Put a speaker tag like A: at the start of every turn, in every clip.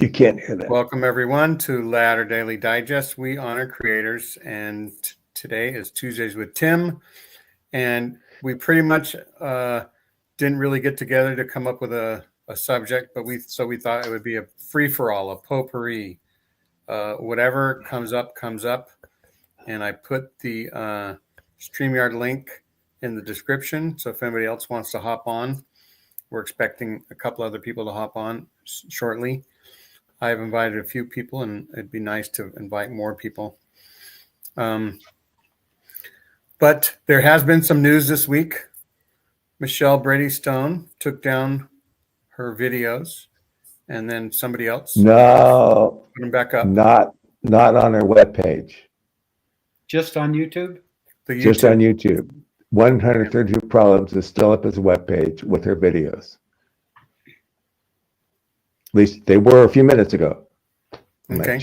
A: You can't hear that.
B: Welcome, everyone, to Ladder Daily Digest. We honor creators, and today is Tuesdays with Tim. And we pretty much didn't really get together to come up with a subject, but we thought it would be a free for all, a potpourri. Whatever comes up, comes up. And I put the StreamYard link in the description. So if anybody else wants to hop on, we're expecting a couple other people to hop on shortly. I've invited a few people, and it'd be nice to invite more people. But there has been some news this week. Michelle Brady Stone took down her videos, and then somebody else put them back up.
A: Not on her webpage.
C: Just on YouTube?
A: Just on YouTube. 132 Problems is still up as a webpage with her videos. At least they were a few minutes ago.
B: Okay.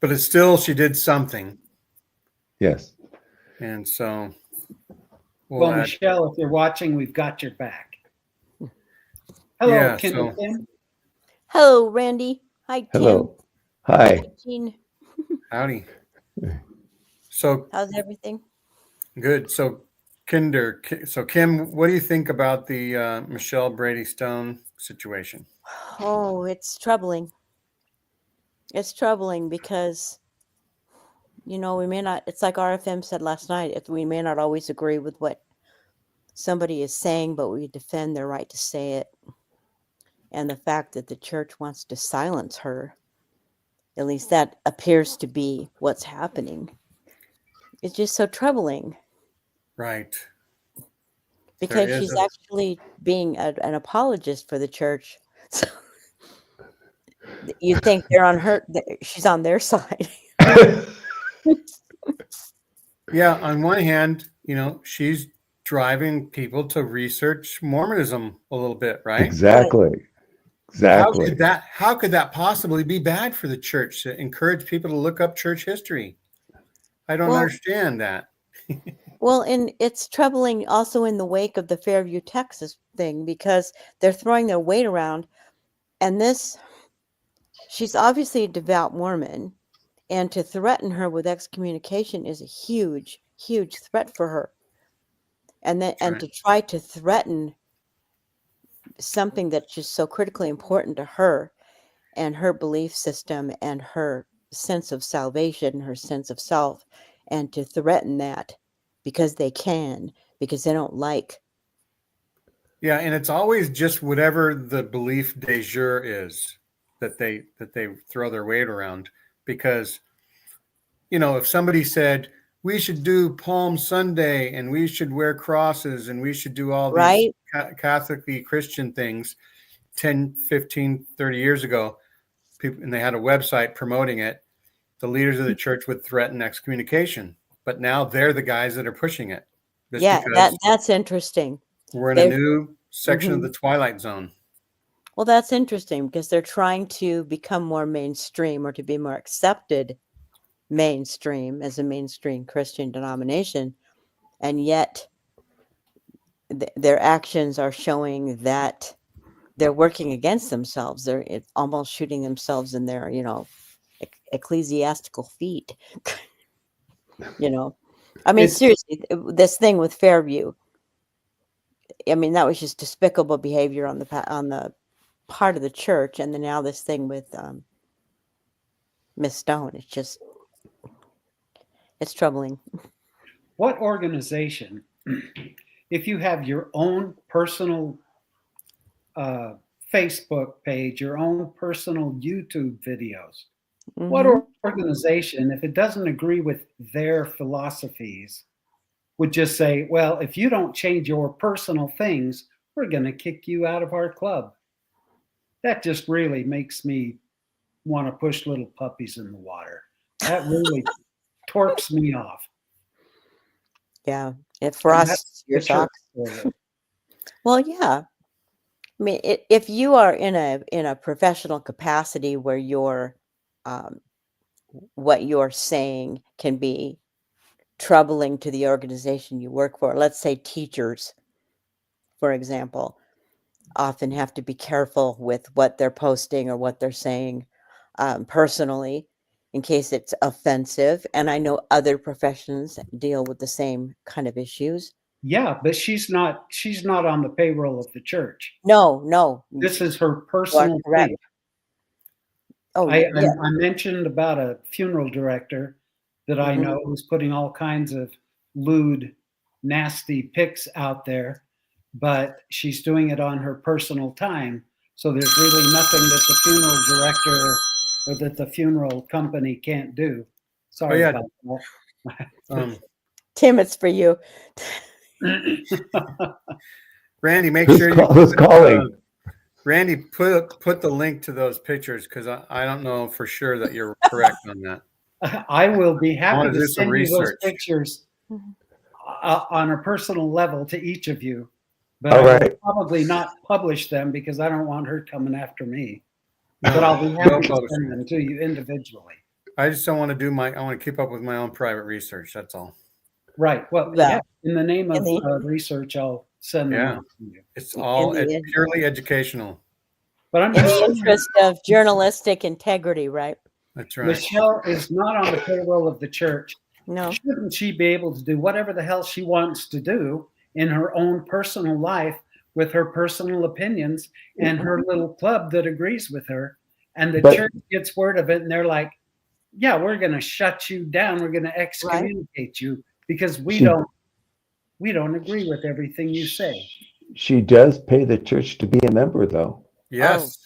B: But it's still, she did something.
A: Yes.
B: And so.
C: Well, Michelle, if you're watching, we've got your back. Hello, Kim.
D: Hello, Randy. Hi, Tim.
A: Hello. Hi.
D: Hi, Jean.
B: Howdy. So.
D: How's everything?
B: Good. So, Kim, what do you think about the Michelle Brady Stone situation?
D: Oh, it's troubling. It's troubling because, we may not, it's like RFM said last night, we may not always agree with what somebody is saying, but we defend their right to say it. And the fact that the church wants to silence her, at least that appears to be what's happening. It's just so troubling.
B: Right.
D: Because she's actually being an apologist for the church. So you think she's on their side.
B: Yeah, on one hand, she's driving people to research Mormonism a little bit, right?
A: Exactly.
B: How could that possibly be bad for the church to encourage people to look up church history? I don't understand that.
D: Well, and it's troubling also in the wake of the Fairview, Texas thing, because they're throwing their weight around. And she's obviously a devout Mormon, and to threaten her with excommunication is a huge, huge threat for her. And to try to threaten something that's just so critically important to her and her belief system and her sense of salvation, her sense of self, and to threaten that because they don't like.
B: Yeah, and it's always just whatever the belief de jure is that they throw their weight around. Because, if somebody said we should do Palm Sunday and we should wear crosses and we should do all these Catholically Christian things 10, 15, 30 years ago, and they had a website promoting it, the leaders of the church would threaten excommunication. But now they're the guys that are pushing it.
D: That's interesting.
B: We're in a new section of the Twilight Zone.
D: Well, that's interesting because they're trying to become more mainstream or to be more accepted mainstream as a mainstream Christian denomination. And yet their actions are showing that they're working against themselves. They're almost shooting themselves in their, ecclesiastical feet. I mean, seriously, this thing with Fairview, I mean, that was just despicable behavior on the part of the church. And then now this thing with Miss Stone, it's troubling.
C: What organization, if you have your own personal Facebook page, your own personal YouTube videos, what organization, if it doesn't agree with their philosophies, would just say, well, if you don't change your personal things, we're going to kick you out of our club? That just really makes me want to push little puppies in the water. That really torques me off.
D: Yeah, it frosts your socks. Well, yeah. I mean, if you are in a professional capacity where what you're saying can be troubling to the organization you work for, let's say teachers, for example, often have to be careful with what they're posting or what they're saying personally, in case it's offensive. And I know other professions deal with the same kind of issues.
C: Yeah, but she's not on the payroll of the church.
D: No,
C: This is her
D: you are
C: personal
D: correct.
C: thing.
D: Oh,
C: I
D: yeah.
C: mentioned about a funeral director that I
D: Mhm.
C: know who's putting all kinds of lewd, nasty pics out there, but she's doing it on her personal time. So there's really nothing that the funeral director or that the funeral company can't do. Sorry
B: yeah.
C: about that.
D: Tim, it's for you.
B: Randy, make
A: Who's,
B: sure you
A: who's calling?
B: Randy, put the link to those pictures because I don't know for sure that you're correct on that.
C: I will be happy
B: wanna
C: to
B: do some
C: send you those
B: research.
C: pictures
D: Mhm.
C: on a personal level to each of you, but
A: All
C: I will
A: right.
C: probably not publish them because I don't want her coming after me.
B: No,
C: But I'll be
B: no
C: happy to
B: publishing.
C: send them to you individually.
B: I just don't want to do I want to keep up with my own private research. That's all.
C: Right. Well,
D: Well,
C: yeah. In the name
D: in
C: of
D: the
C: research, I'll send them
B: Yeah.
C: on to you.
B: It's all
D: the-
B: purely educational.
C: But I'm
D: in
C: just
D: the
C: saying,
D: interest of journalistic integrity, right?
B: That's right.
C: Michelle is not on the payroll of the church.
D: No.
C: Shouldn't she be able to do whatever the hell she wants to do in her own personal life with her personal opinions and her little club that agrees with her? And the
A: But-
C: church gets word of it and they're like, yeah, we're going to shut you down. We're going to excommunicate you because we
A: She-
C: don't agree with everything you say.
A: She does pay the church to be a member, though.
B: Yes.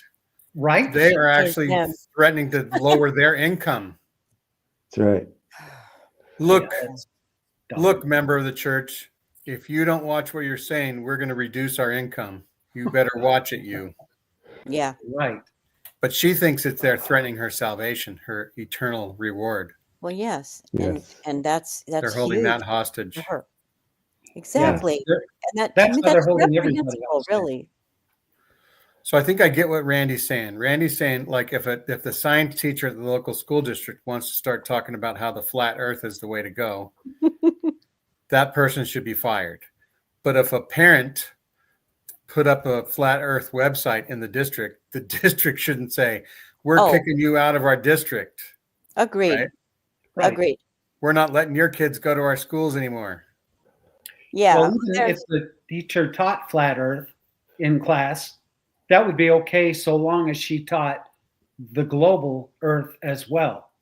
C: Right?
B: They
D: She
B: are
D: pays
B: actually
D: them.
B: threatening to lower their income.
A: That's right.
B: Look,
C: Yeah, it's dumb.
B: look, member of the church, if you don't watch what you're saying, we're going to reduce our income. You better watch it, you.
D: Yeah.
C: Right.
B: But she thinks it's they're threatening her salvation, her eternal reward.
D: Well, yes.
A: Yes.
D: And that's
B: They're holding
D: huge
B: that hostage.
D: for her. Exactly.
C: They're-
D: And
C: That's
D: to me,
C: how they're
D: that's
C: holding everybody
D: reprehensible,
C: hostage.
D: really.
B: So I think I get what Randy's saying. Randy's saying, like, if the science teacher at the local school district wants to start talking about how the flat Earth is the way to go, that person should be fired. But if a parent put up a flat Earth website in the district shouldn't say, "We're
D: Oh.
B: kicking you out of our district.
D: Agreed.
B: Right?
C: Right.
D: Agreed.
B: We're not letting your kids go to our schools anymore."
D: Yeah.
C: Well, even if the teacher taught flat Earth in class, that would be okay so long as she taught the global Earth as well.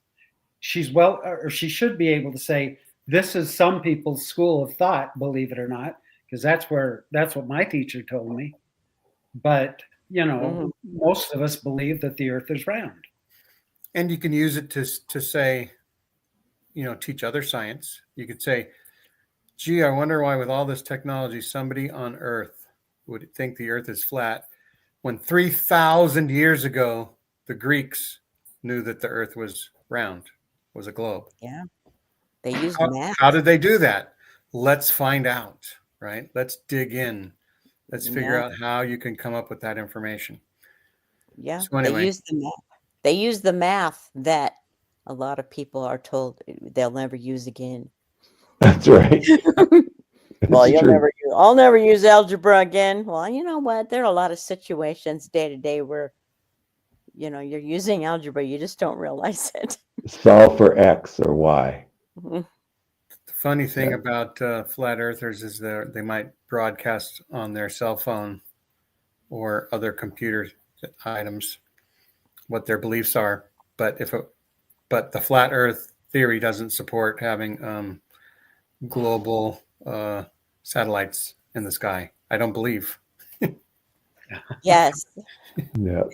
C: She should be able to say, "This is some people's school of thought, believe it or not," because that's what my teacher told me. But most of us believe that the Earth is round.
B: And you can use it to say, teach other science. You could say, "Gee, I wonder why with all this technology, somebody on Earth would think the Earth is flat when 3,000 years ago, the Greeks knew that the Earth was round, was a globe."
D: Yeah. They use math.
B: How did they do that? Let's find out, right? Let's dig in. Let's figure
D: Yeah.
B: out how you can come up with that information.
D: Yeah.
B: So anyway.
D: They use the math. They use the math that a lot of people are told they'll never use again.
A: That's right.
D: Well,
A: It's true.
D: I'll never use algebra again. Well, you know what? There are a lot of situations day to day where, you're using algebra. You just don't realize it.
A: Solve for X or Y.
B: The funny thing about flat earthers is they might broadcast on their cell phone or other computer items what their beliefs are, but the flat Earth theory doesn't support having global satellites in the sky. I don't believe.
D: Yes.
A: Yeah.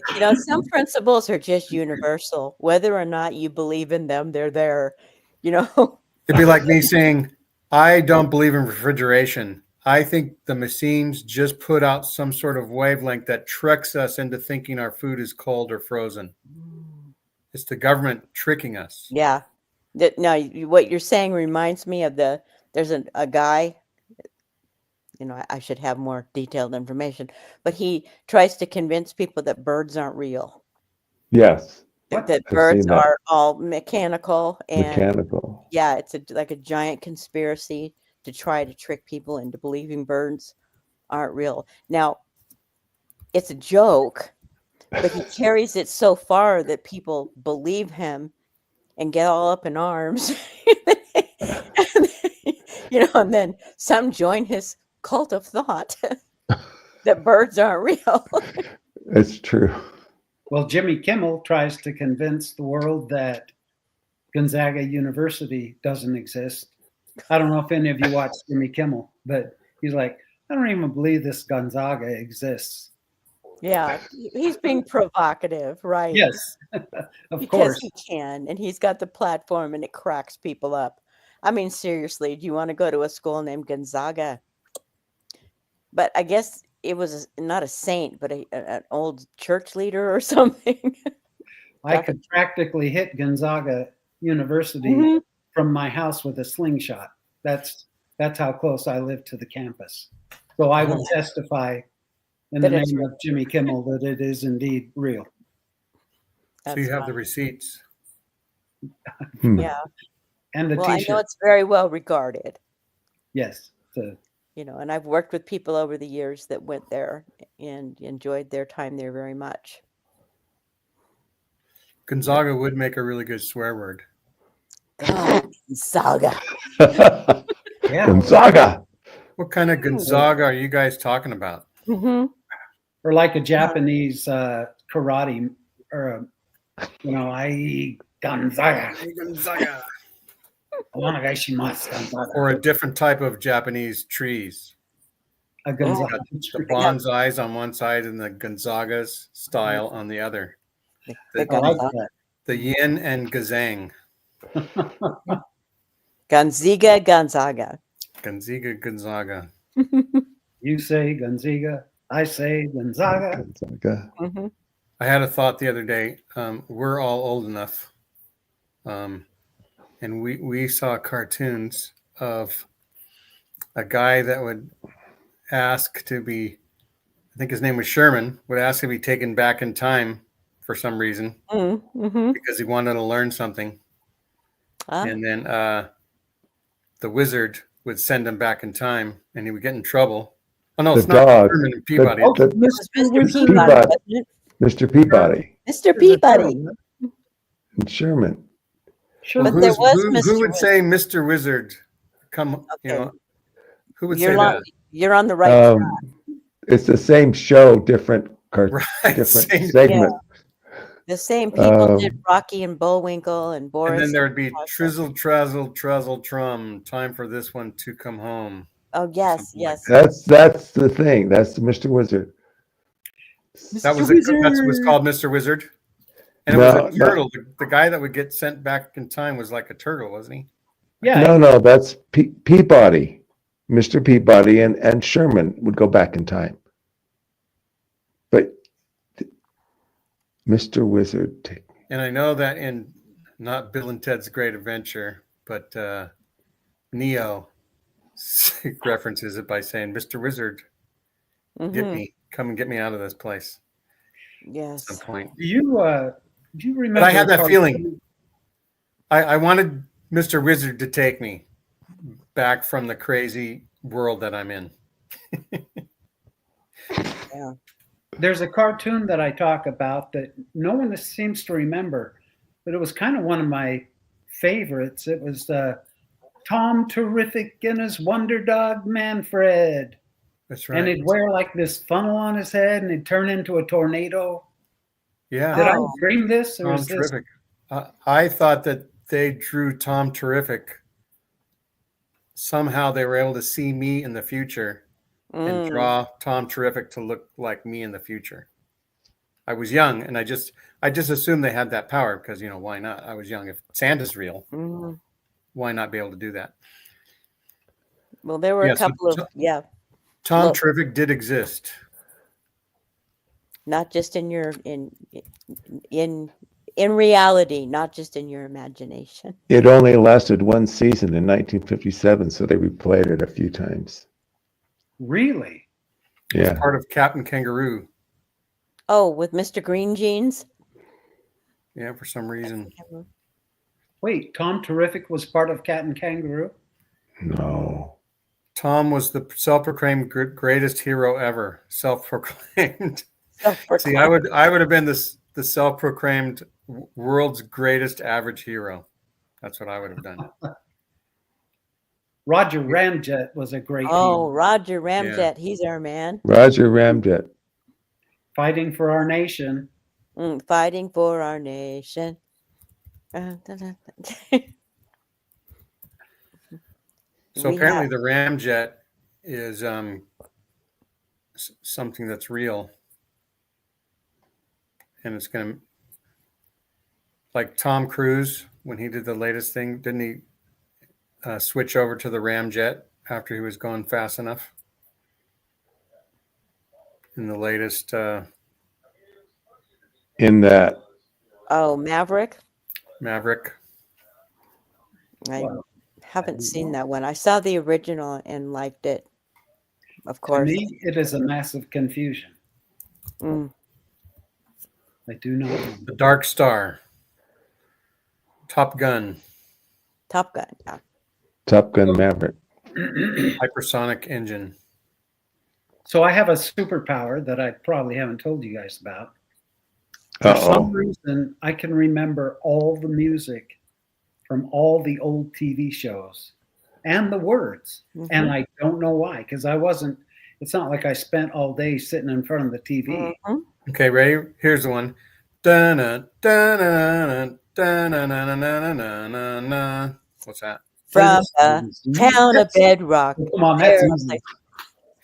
D: Some principles are just universal. Whether or not you believe in them, they're there.
B: It'd be like me saying, I don't believe in refrigeration. I think the machines just put out some sort of wavelength that tricks us into thinking our food is cold or frozen. It's the government tricking us.
D: Yeah. No, what you're saying reminds me of there's a guy, I should have more detailed information, but he tries to convince people that birds aren't real.
A: Yes.
C: What?
D: That
A: I've
D: birds
A: seen that.
D: are all mechanical and
A: Mechanical.
D: yeah, it's like a giant conspiracy to try to trick people into believing birds aren't real. Now, it's a joke, but he carries it so far that people believe him and get all up in arms. And then some join his cult of thought that birds aren't real.
A: It's true.
C: Well, Jimmy Kimmel tries to convince the world that Gonzaga University doesn't exist. I don't know if any of you watch Jimmy Kimmel, but he's like, I don't even believe this Gonzaga exists.
D: Yeah, he's being provocative, right?
C: Yes, of
D: Because
C: course.
D: he can, and he's got the platform, and it cracks people up. I mean, seriously, do you want to go to a school named Gonzaga? But I guess it was not a saint, but an old church leader or something.
C: I could practically hit Gonzaga University
D: Mhm.
C: from my house with a slingshot. That's how close I live to the campus. So I will testify in the
D: That it's
C: name of Jimmy Kimmel that it is indeed real.
B: So you have the receipts.
A: Hmm.
D: Yeah.
C: And the
D: Well, I
C: T-shirt.
D: know it's very well regarded,
C: Yes.
D: and I've worked with people over the years that went there and enjoyed their time there very much.
B: Gonzaga would make a really good swear word.
D: God, Gonzaga.
C: Yeah.
A: Gonzaga.
B: What kind of Gonzaga are you guys talking about?
D: Mm-hmm.
C: Or like a Japanese karate, or I Gonzaga.
B: Gonzaga.
C: Onegaishimasu, Gonzaga.
B: Or a different type of Japanese trees.
C: A Gonzaga.
B: The bonsais on one side and the Gonzaga's style on the other.
D: The
C: I like
D: Gonzaga.
C: that.
B: The yin and gazang.
D: Gonzaga, Gonzaga.
B: Gonzaga.
C: You say Gonzaga, I say Gonzaga.
A: Gonzaga.
D: Mm-hmm.
B: I had a thought the other day. We're all old enough. And we saw cartoons of a guy that would ask to be, I think his name was Sherman, would ask to be taken back in time for some reason
D: Mm-hmm.
B: because he wanted to learn something.
D: Ah.
B: And then the wizard would send him back in time and he would get in trouble. Oh, no,
A: The
B: it's not
A: dog.
B: Sherman and Peabody.
C: Oh,
A: The-
D: Mr.
C: Wizard.
D: Peabody,
A: Peabody.
D: wasn't it?
A: Mr. Peabody
D: Mr. Peabody.
A: and Sherman.
C: Sure.
D: But
B: Who
D: there
B: is-
D: was
B: who
D: Mr.
B: would say Mr. Wizard? Come,
D: Okay.
B: who would
D: You're
B: say
D: on,
B: that?
D: you're on the right track.
A: It's the same show, different
B: Right.
A: different
B: same-
A: segment.
D: The same people
A: Um,
D: did Rocky and Bullwinkle and Boris.
B: And then there would be
D: Cosmo.
B: Trizzle, Trazzle, Truzzle, Trum. Time for this one to come home.
D: Oh, yes,
B: something like
D: yes.
A: That's the thing. That's Mr. Wizard.
B: That was
D: Mr.
B: that's what's called Mr. Wizard. And it
A: No,
B: was a turtle. The guy that would get sent back in time was like a turtle, wasn't he?
C: Yeah.
A: No, that's Peabody. Mr. Peabody and Sherman would go back in time. But Mr. Wizard,
B: And I know that in not Bill and Ted's Great Adventure, but Neo references it by saying, Mr. Wizard, get
D: Mhm.
B: me. Come and get me out of this place
D: Yes.
B: at some point.
C: Do you remember?
B: But I had that
C: cartoon-
B: feeling. I wanted Mr. Wizard to take me back from the crazy world that I'm in.
C: There's a cartoon that I talk about that no one seems to remember, but it was kind of one of my favorites. It was Tom Terrific and his Wonder Dog Manfred.
B: That's right.
C: And he'd wear like this funnel on his head and he'd turn into a tornado.
B: Yeah.
C: Did I
D: Oh.
C: dream this? Or
B: Tom
C: is this?
B: Terrific. I thought that they drew Tom Terrific. Somehow they were able to see me in the future and
D: Mm.
B: draw Tom Terrific to look like me in the future. I was young and I just assumed they had that power because, why not? I was young. If Santa's real,
D: Mhm.
B: why not be able to do that?
D: Well, there were
B: Yeah,
D: a
B: so
D: couple of,
B: Tom
D: Look.
B: Terrific did exist.
D: not just in your in reality, not just in your imagination.
A: it only lasted one season in 1957, so they replayed it a few times.
C: Really?
A: Yeah.
B: Part of Captain Kangaroo.
D: Oh, with Mr. Green Jeans.
B: Yeah, for some reason.
C: Wait, Tom Terrific was part of Cat and Kangaroo?
A: No.
B: Tom was the self-proclaimed greatest hero ever. Self-proclaimed. See, I would have been the self-proclaimed world's greatest average hero. That's what I would have done.
C: Roger Ramjet was a great
D: Oh,
C: hero.
D: Roger Ramjet, he's our man.
A: Roger Ramjet.
C: Fighting for our nation.
D: Fighting for our nation.
B: So apparently the Ramjet is something that's real. And it's going to, like Tom Cruise, when he did the latest thing, didn't he switch over to the Ramjet after he was going fast enough? In the latest...
A: in that.
D: Oh, Maverick?
B: Maverick.
D: I haven't seen that one. I saw the original and liked it, of course.
C: To me, it is a massive confusion. I do not know.
B: The Dark Star. Top Gun.
D: Top Gun, yeah.
A: Top Gun Maverick.
B: Hypersonic engine.
C: So I have a superpower that I probably haven't told you guys about. For some reason, I can remember all the music from all the old TV shows and the words. And I don't know why, because it's not like I spent all day sitting in front of the TV.
B: Okay, ready? Here's the one. What's that?
D: From the town of Bedrock.
C: Come on, that's easy.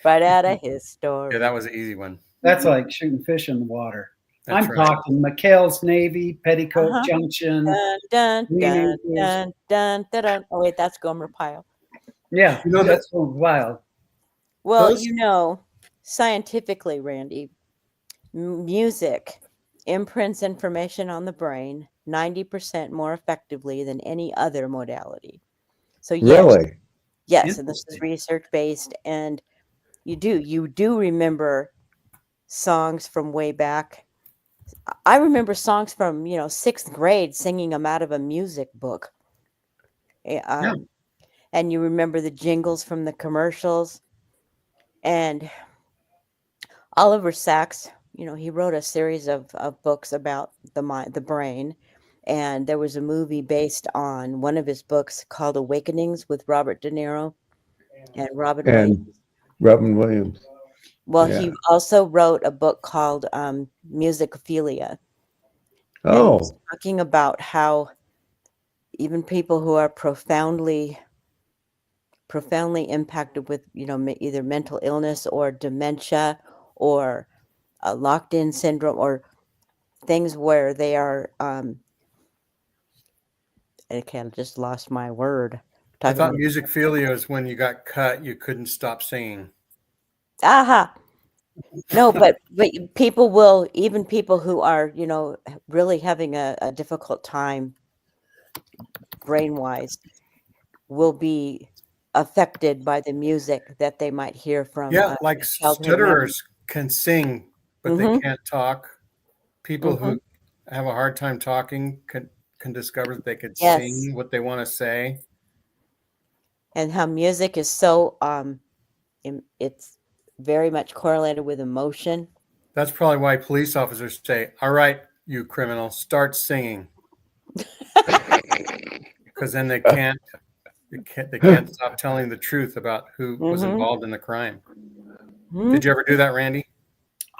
D: Right out of his story.
B: Yeah, that was an easy one.
C: That's like shooting fish in the water.
B: That's
C: I'm talking McHale's Navy, Petticoat Junction.
D: Dun, dun, dun, dun, dun, dun. Oh, wait, that's Gomer Pyle.
C: Yeah, you know, that's so wild.
D: Well, you know, scientifically, Randy, music imprints information on the brain 90% more effectively than any other modality. So
A: Really?
D: Yes, and this is research based, and you do remember songs from way back. I remember songs from, you know, 6th grade, singing them out of a music book. And you remember the jingles from the commercials. And Oliver Sacks, you know, he wrote a series of books about the brain. And there was a movie based on one of his books called Awakenings with Robert De Niro and Robin Williams.
A: Robin Williams.
D: Well, he also wrote a book called Musicophilia.
A: Oh.
D: And talking about how even people who are profoundly impacted with, you know, either mental illness or dementia or locked-in syndrome or things where they are okay, I just lost my word.
B: I thought musicophilia is when you got cut, you couldn't stop singing.
D: Aha. No, but people will, even people who are, you know, really having a difficult time brain-wise, will be affected by the music that they might hear from.
B: Yeah, like stutterers can sing, but they can't talk. People who have a hard time talking can discover that they could sing what they want to say.
D: And how music is so, it's very much correlated with emotion.
B: That's probably why police officers say, "All right, you criminal, start singing," because then they can't stop telling the truth about who was involved in the crime. Did you ever do that, Randy?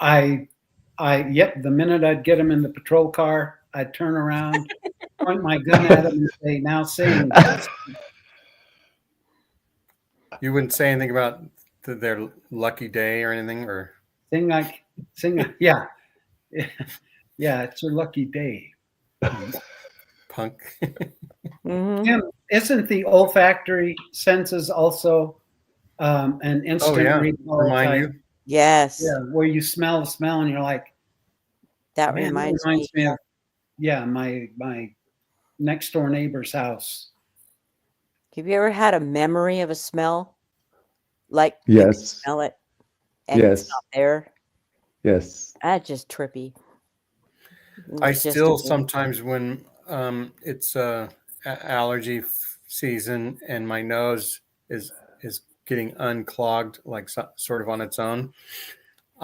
C: Yep. The minute I'd get him in the patrol car, I'd turn around, point my gun at him, and say, "Now sing."
B: You wouldn't say anything about their lucky day or anything, or
C: sing, yeah, yeah. It's your lucky day,
B: punk.
C: Tim, isn't the olfactory senses also an instant recall
B: remind
C: type?
B: you?
D: Yes.
C: Yeah, where you smell the smell and you're like,
D: that reminds me
C: of my next door neighbor's house.
D: Have you ever had a memory of a smell? Like
A: yes,
D: you can smell it and it's not there?
A: Yes.
D: That's just trippy.
B: I still sometimes when it's allergy season and my nose is getting unclogged, like sort of on its own,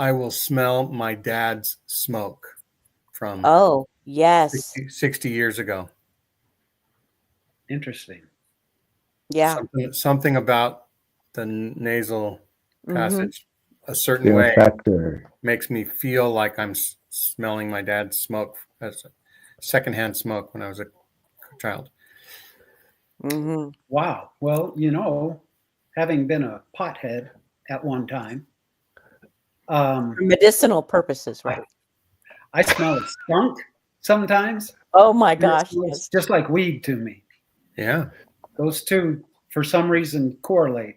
B: I will smell my dad's smoke from
D: Oh, yes.
B: 60 years ago.
C: Interesting.
D: Yeah.
B: Something about the nasal passage a certain
A: The
B: way
A: factor.
B: makes me feel like I'm smelling my dad's smoke as secondhand smoke when I was a child.
D: Mm-hmm.
C: Wow. Well, having been a pothead at one time,
D: For medicinal purposes, right?
C: I smell a skunk sometimes.
D: Oh my
C: And it
D: gosh,
C: smells
D: yes.
C: just like weed to me.
B: Yeah.
C: Those two, for some reason, correlate.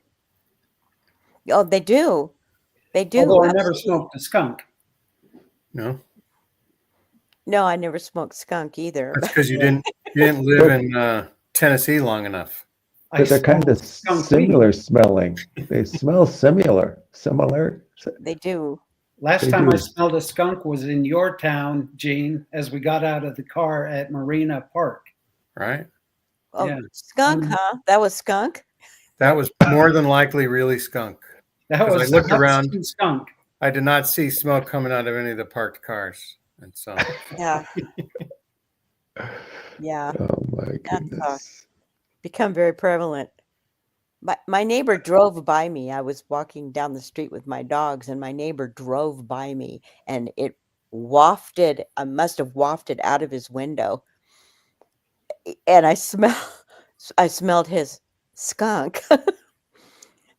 D: Oh, they do. They do.
C: Although I never
D: Absolutely.
C: smoked a skunk.
B: No,
D: No, I never smoked skunk either.
B: that's because you didn't live in Tennessee long enough.
A: But they're kind of
C: smoked skunk
A: similar
C: weed.
A: smelling. They smell similar.
D: They do.
C: Last
A: They
C: time I
A: do.
C: smelled a skunk was in your town, Gene, as we got out of the car at Marina Park.
B: Right?
D: Oh,
C: Yeah.
D: skunk, huh? That was skunk?
B: That was more than likely really skunk.
C: That
B: 'Cause I
C: was
B: looked
C: that's
B: around.
C: too skunk.
B: I did not see smoke coming out of any of the parked cars. And so
D: Yeah. Yeah.
A: Oh my
D: That's
A: goodness.
D: become very prevalent. My neighbor drove by me. I was walking down the street with my dogs, and my neighbor drove by me, and it wafted, I must have wafted out of his window. And I smelled his skunk.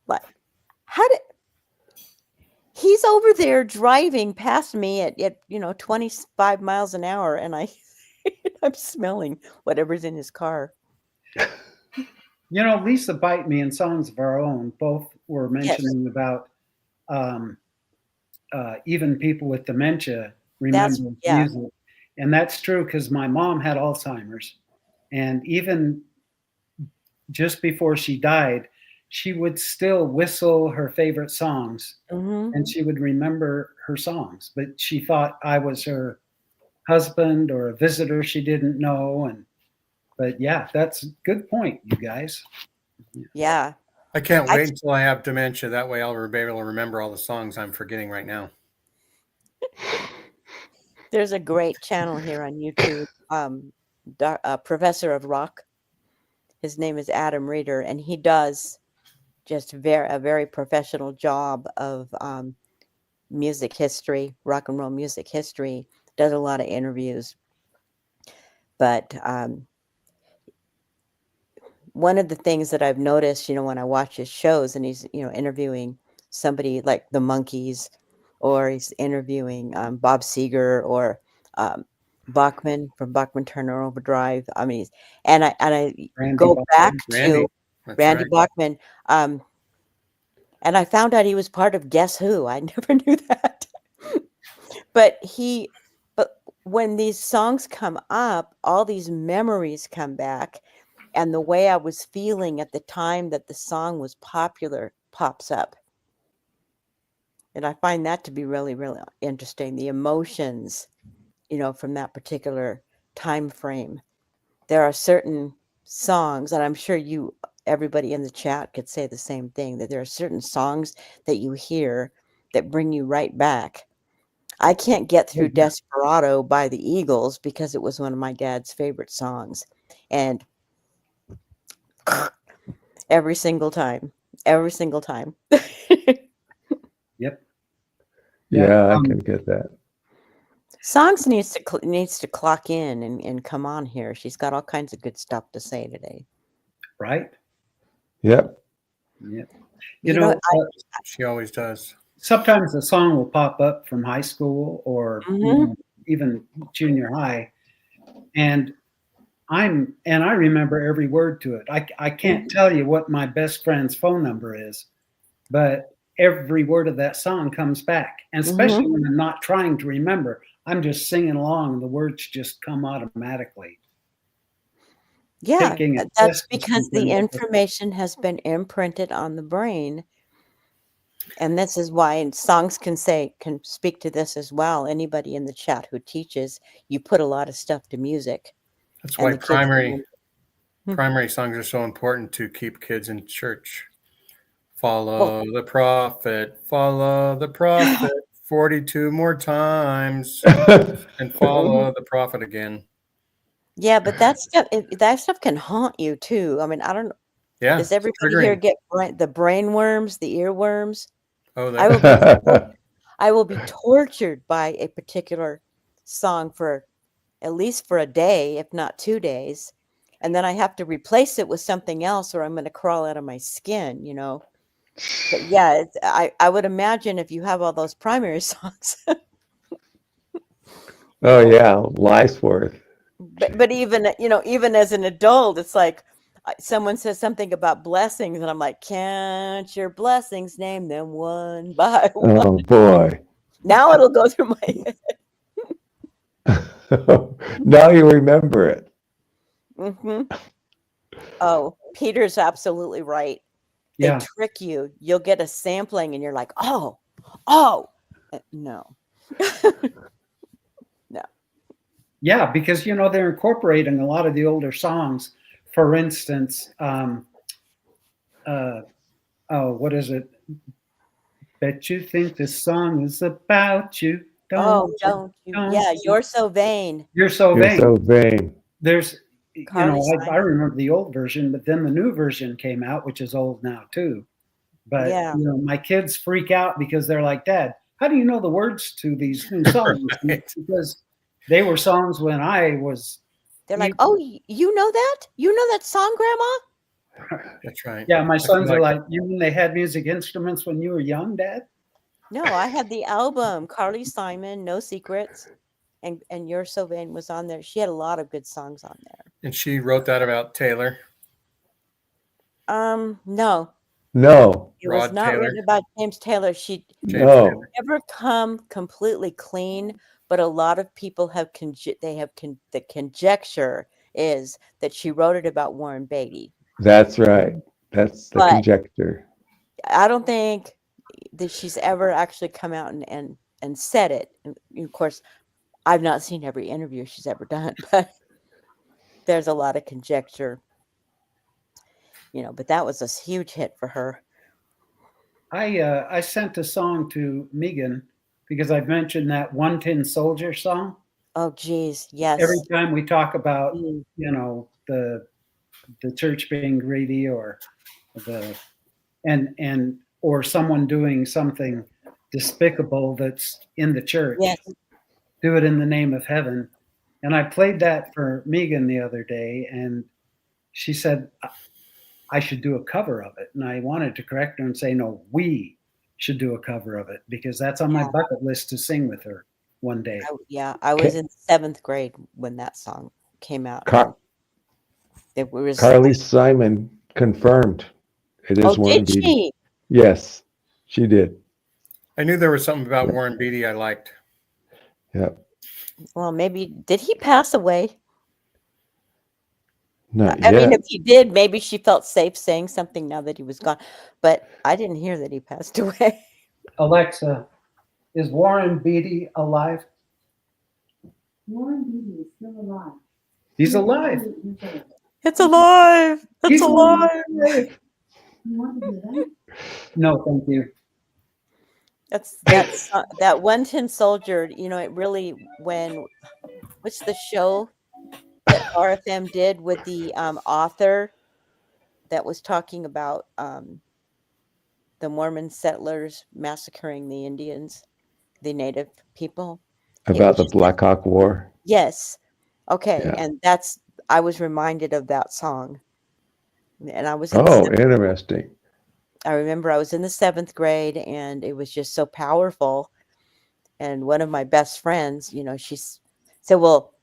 D: Like, how did he's over there driving past me at 25 miles an hour, and I'm smelling whatever's in his car.
C: Lisa Bite Me and Songs of Our Own both were mentioning about even people with dementia remember
D: yeah.
C: music. And that's true because my mom had Alzheimer's. And even just before she died, she would still whistle her favorite songs
D: Mm-hmm.
C: and she would remember her songs. But she thought I was her husband or a visitor she didn't know. But yeah, that's a good point, you guys.
D: Yeah.
B: I can't wait until I have dementia. That way I'll be able to remember all the songs I'm forgetting right now.
D: There's a great channel here on YouTube, Professor of Rock. His name is Adam Reeder, and he does just a very professional job of music history, rock and roll music history. Does a lot of interviews. But one of the things that I've noticed, when I watch his shows and he's, interviewing somebody like the Monkees, or he's interviewing Bob Seger or Bachman from Bachman Turner Overdrive. I mean, and I
C: Randy
D: go
C: Bachman.
D: back
B: Randy,
D: to
B: that's
D: Randy
B: right.
D: Bachman, and I found out he was part of Guess Who. I never knew that. But when these songs come up, all these memories come back, and the way I was feeling at the time that the song was popular pops up. And I find that to be really, really interesting. The emotions, from that particular time frame. There are certain songs, and I'm sure everybody in the chat could say the same thing, that there are certain songs that you hear that bring you right back. I can't get through Desperado by the Eagles because it was one of my dad's favorite songs. And every single time.
C: Yep.
A: Yeah, I can get that.
D: Songs needs to clock in and come on here. She's got all kinds of good stuff to say today.
C: Right?
A: Yep.
C: Yep.
B: She always does.
C: Sometimes a song will pop up from high school or even junior high, and I remember every word to it. I can't tell you what my best friend's phone number is, but every word of that song comes back. And especially when I'm not trying to remember, I'm just singing along and the words just come automatically.
D: Yeah, that's because the information has been imprinted on the brain. And this is why, and songs can speak to this as well. Anybody in the chat who teaches, you put a lot of stuff to music.
B: That's why primary songs are so important to keep kids in church. Follow the prophet, follow the prophet, 42 more times and follow the prophet again.
D: Yeah, but that stuff can haunt you too. I mean, I don't.
B: Yeah.
D: Does everybody here get the brain worms, the earworms?
B: Oh,
D: I will be I will be tortured by a particular song for at least for a day, if not 2 days, and then I have to replace it with something else, or I'm going to crawl out of my skin. But yeah, I would imagine if you have all those primary songs.
A: Oh yeah, life's worth.
D: But even even as an adult, it's like someone says something about blessings, and I'm like, can't your blessings name them one by one?
A: Oh boy.
D: Now it'll go through my head.
A: Now you remember it.
D: Oh, Peter's absolutely right. They trick you. You'll get a sampling, and you're like, oh, no. No.
C: Yeah, because they're incorporating a lot of the older songs. For instance, what is it? Bet you think this song is about you.
D: Don't you? Yeah, you're so vain.
C: You're so vain.
A: You're so vain.
C: There's, I remember the old version, but then the new version came out, which is old now too. But my kids freak out because they're like, Dad, how do you know the words to these new songs?
B: Right.
C: Because they were songs when I was.
D: They're like, oh, you know that? You know that song, Grandma?
B: That's right.
C: Yeah, my sons are like, you mean they had music instruments when you were young, Dad?
D: No, I had the album, Carly Simon, No Secrets, and You're So Vain was on there. She had a lot of good songs on there.
B: And she wrote that about Taylor?
D: No.
A: No.
D: It was not written about James Taylor.
A: No.
D: Never come completely clean, but a lot of people have the conjecture is that she wrote it about Warren Beatty.
A: That's right. That's the conjecture.
D: I don't think that she's ever actually come out and said it. And of course, I've not seen every interview she's ever done, but there's a lot of conjecture. But that was a huge hit for her.
C: I sent a song to Megan because I've mentioned that 110 Soldier song.
D: Oh, geez, yes.
C: Every time we talk about the church being greedy or or someone doing something despicable that's in the church, do it in the name of heaven. And I played that for Megan the other day, and she said I should do a cover of it. And I wanted to correct her and say, no, we should do a cover of it because that's on my bucket list to sing with her one day.
D: I was in 7th grade when that song came out.
A: Carly Simon confirmed it is Warren Beatty.
D: She?
A: Yes, she did.
B: I knew there was something about Warren Beatty I liked.
A: Yeah.
D: Well, maybe did he pass away?
A: Not
D: I
A: yet.
D: mean, if he did, maybe she felt safe saying something now that he was gone. But I didn't hear that he passed away.
C: Alexa, is Warren Beatty alive?
E: Warren Beatty is still alive.
C: He's alive.
D: It's alive. It's alive.
C: You
E: want to do that?
C: No, thank you.
D: That's that 110 Soldier. It really what's the show that RFM did with the author that was talking about the Mormon settlers massacring the Indians, the native people.
A: About the Black Hawk War?
D: Yes. Okay.
A: Yeah.
D: And I was reminded of that song. And I was
A: interesting.
D: I remember I was in the 7th grade and it was just so powerful. And one of my best friends, she said, well,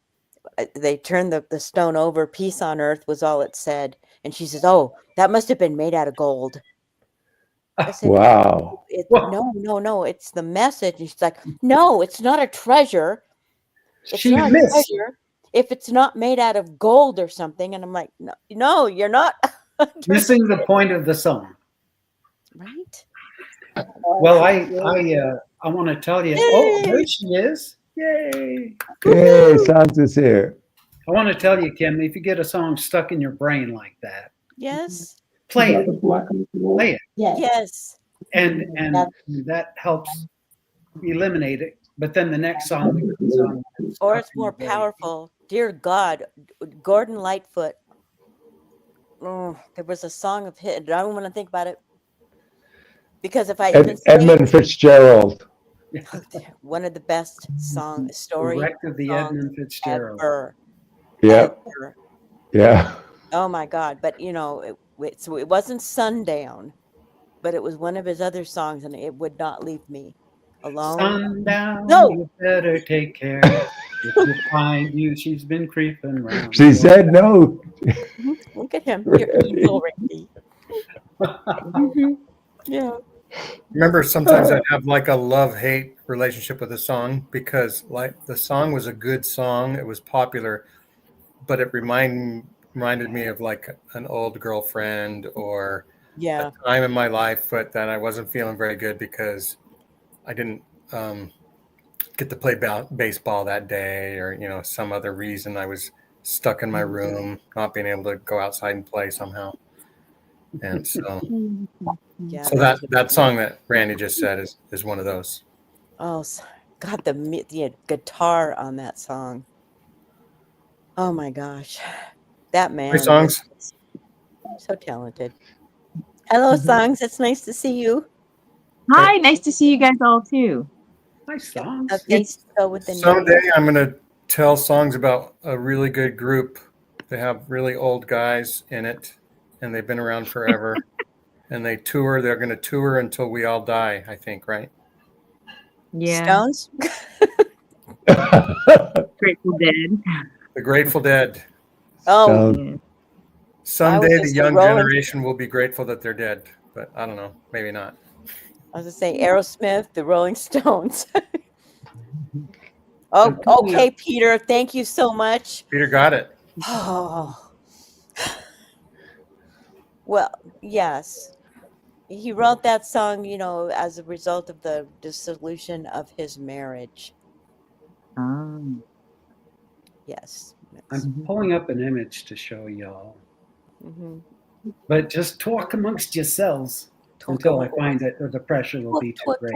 D: they turned the stone over, peace on earth was all it said. And she says, oh, that must have been made out of gold. I said,
A: wow.
D: No, it's the message. And she's like, no, it's not a treasure. It's not a treasure if it's not made out of gold or something. And I'm like, no, you're not
C: missing the point of the song.
D: Right.
C: Well, I want to tell you. Yay! Oh, there she is. Yay.
A: Hey, Sans is here.
C: I want to tell you, Kim, if you get a song stuck in your brain like that.
D: Yes.
C: Play it. Play it.
D: Yes.
C: And that helps eliminate it. But then the next song that comes on,
D: Or
C: up
D: it's
C: in
D: more
C: the day.
D: powerful. Dear God, Gordon Lightfoot. Oh, there was a song of hit. I don't want to think about it because if I even say
A: Edmund Fitzgerald.
D: one of the best story
C: Wreck of the
D: songs
C: Edmund Fitzgerald.
D: ever,
A: Yeah,
D: ever.
A: yeah.
D: Oh my God! But so it wasn't Sundown, but it was one of his other songs, and it would not leave me alone.
C: Sundown,
D: No.
C: you better take care. If you find she's been creeping around.
A: She said no.
D: Look at him. You're evil, Randy. Yeah.
B: Remember, sometimes I'd have like a love-hate relationship with a song because like the song was a good song, it was popular, but it reminded me of like an old girlfriend or
D: Yeah.
B: a time in my life, but that I wasn't feeling very good because I didn't get to play baseball that day, or some other reason I was stuck in my room, not being able to go outside and play somehow. And so,
D: Yeah.
B: so that song that Randy just said is one of those.
D: Oh God, the guitar on that song. Oh my gosh, that man.
B: Three songs.
D: Was so talented. Hello, Songs. It's nice to see you.
F: Hi, nice to see you guys all too.
C: Hi, Songs.
D: Okay, go with the
B: Someday
D: name.
B: I'm going to tell songs about a really good group. They have really old guys in it, and they've been around forever. And they tour. They're going to tour until we all die, I think, right?
F: Yeah,
D: Stones.
F: Grateful Dead.
B: The Grateful Dead.
D: Oh,
F: Yeah.
B: Someday
D: gonna
B: the
D: say
B: young
D: Rolling-
B: generation will be grateful that they're dead, but I don't know, maybe not.
D: I was gonna say Aerosmith, the Rolling Stones. Oh, okay, Peter. Thank you so much.
B: Peter got it.
D: Oh. Well, yes. He wrote that song, as a result of the dissolution of his marriage.
F: Um,
D: Yes.
C: I'm pulling up an image to show y'all.
D: Mm-hmm.
C: But just talk amongst yourselves until I find it, or the pressure will be too great.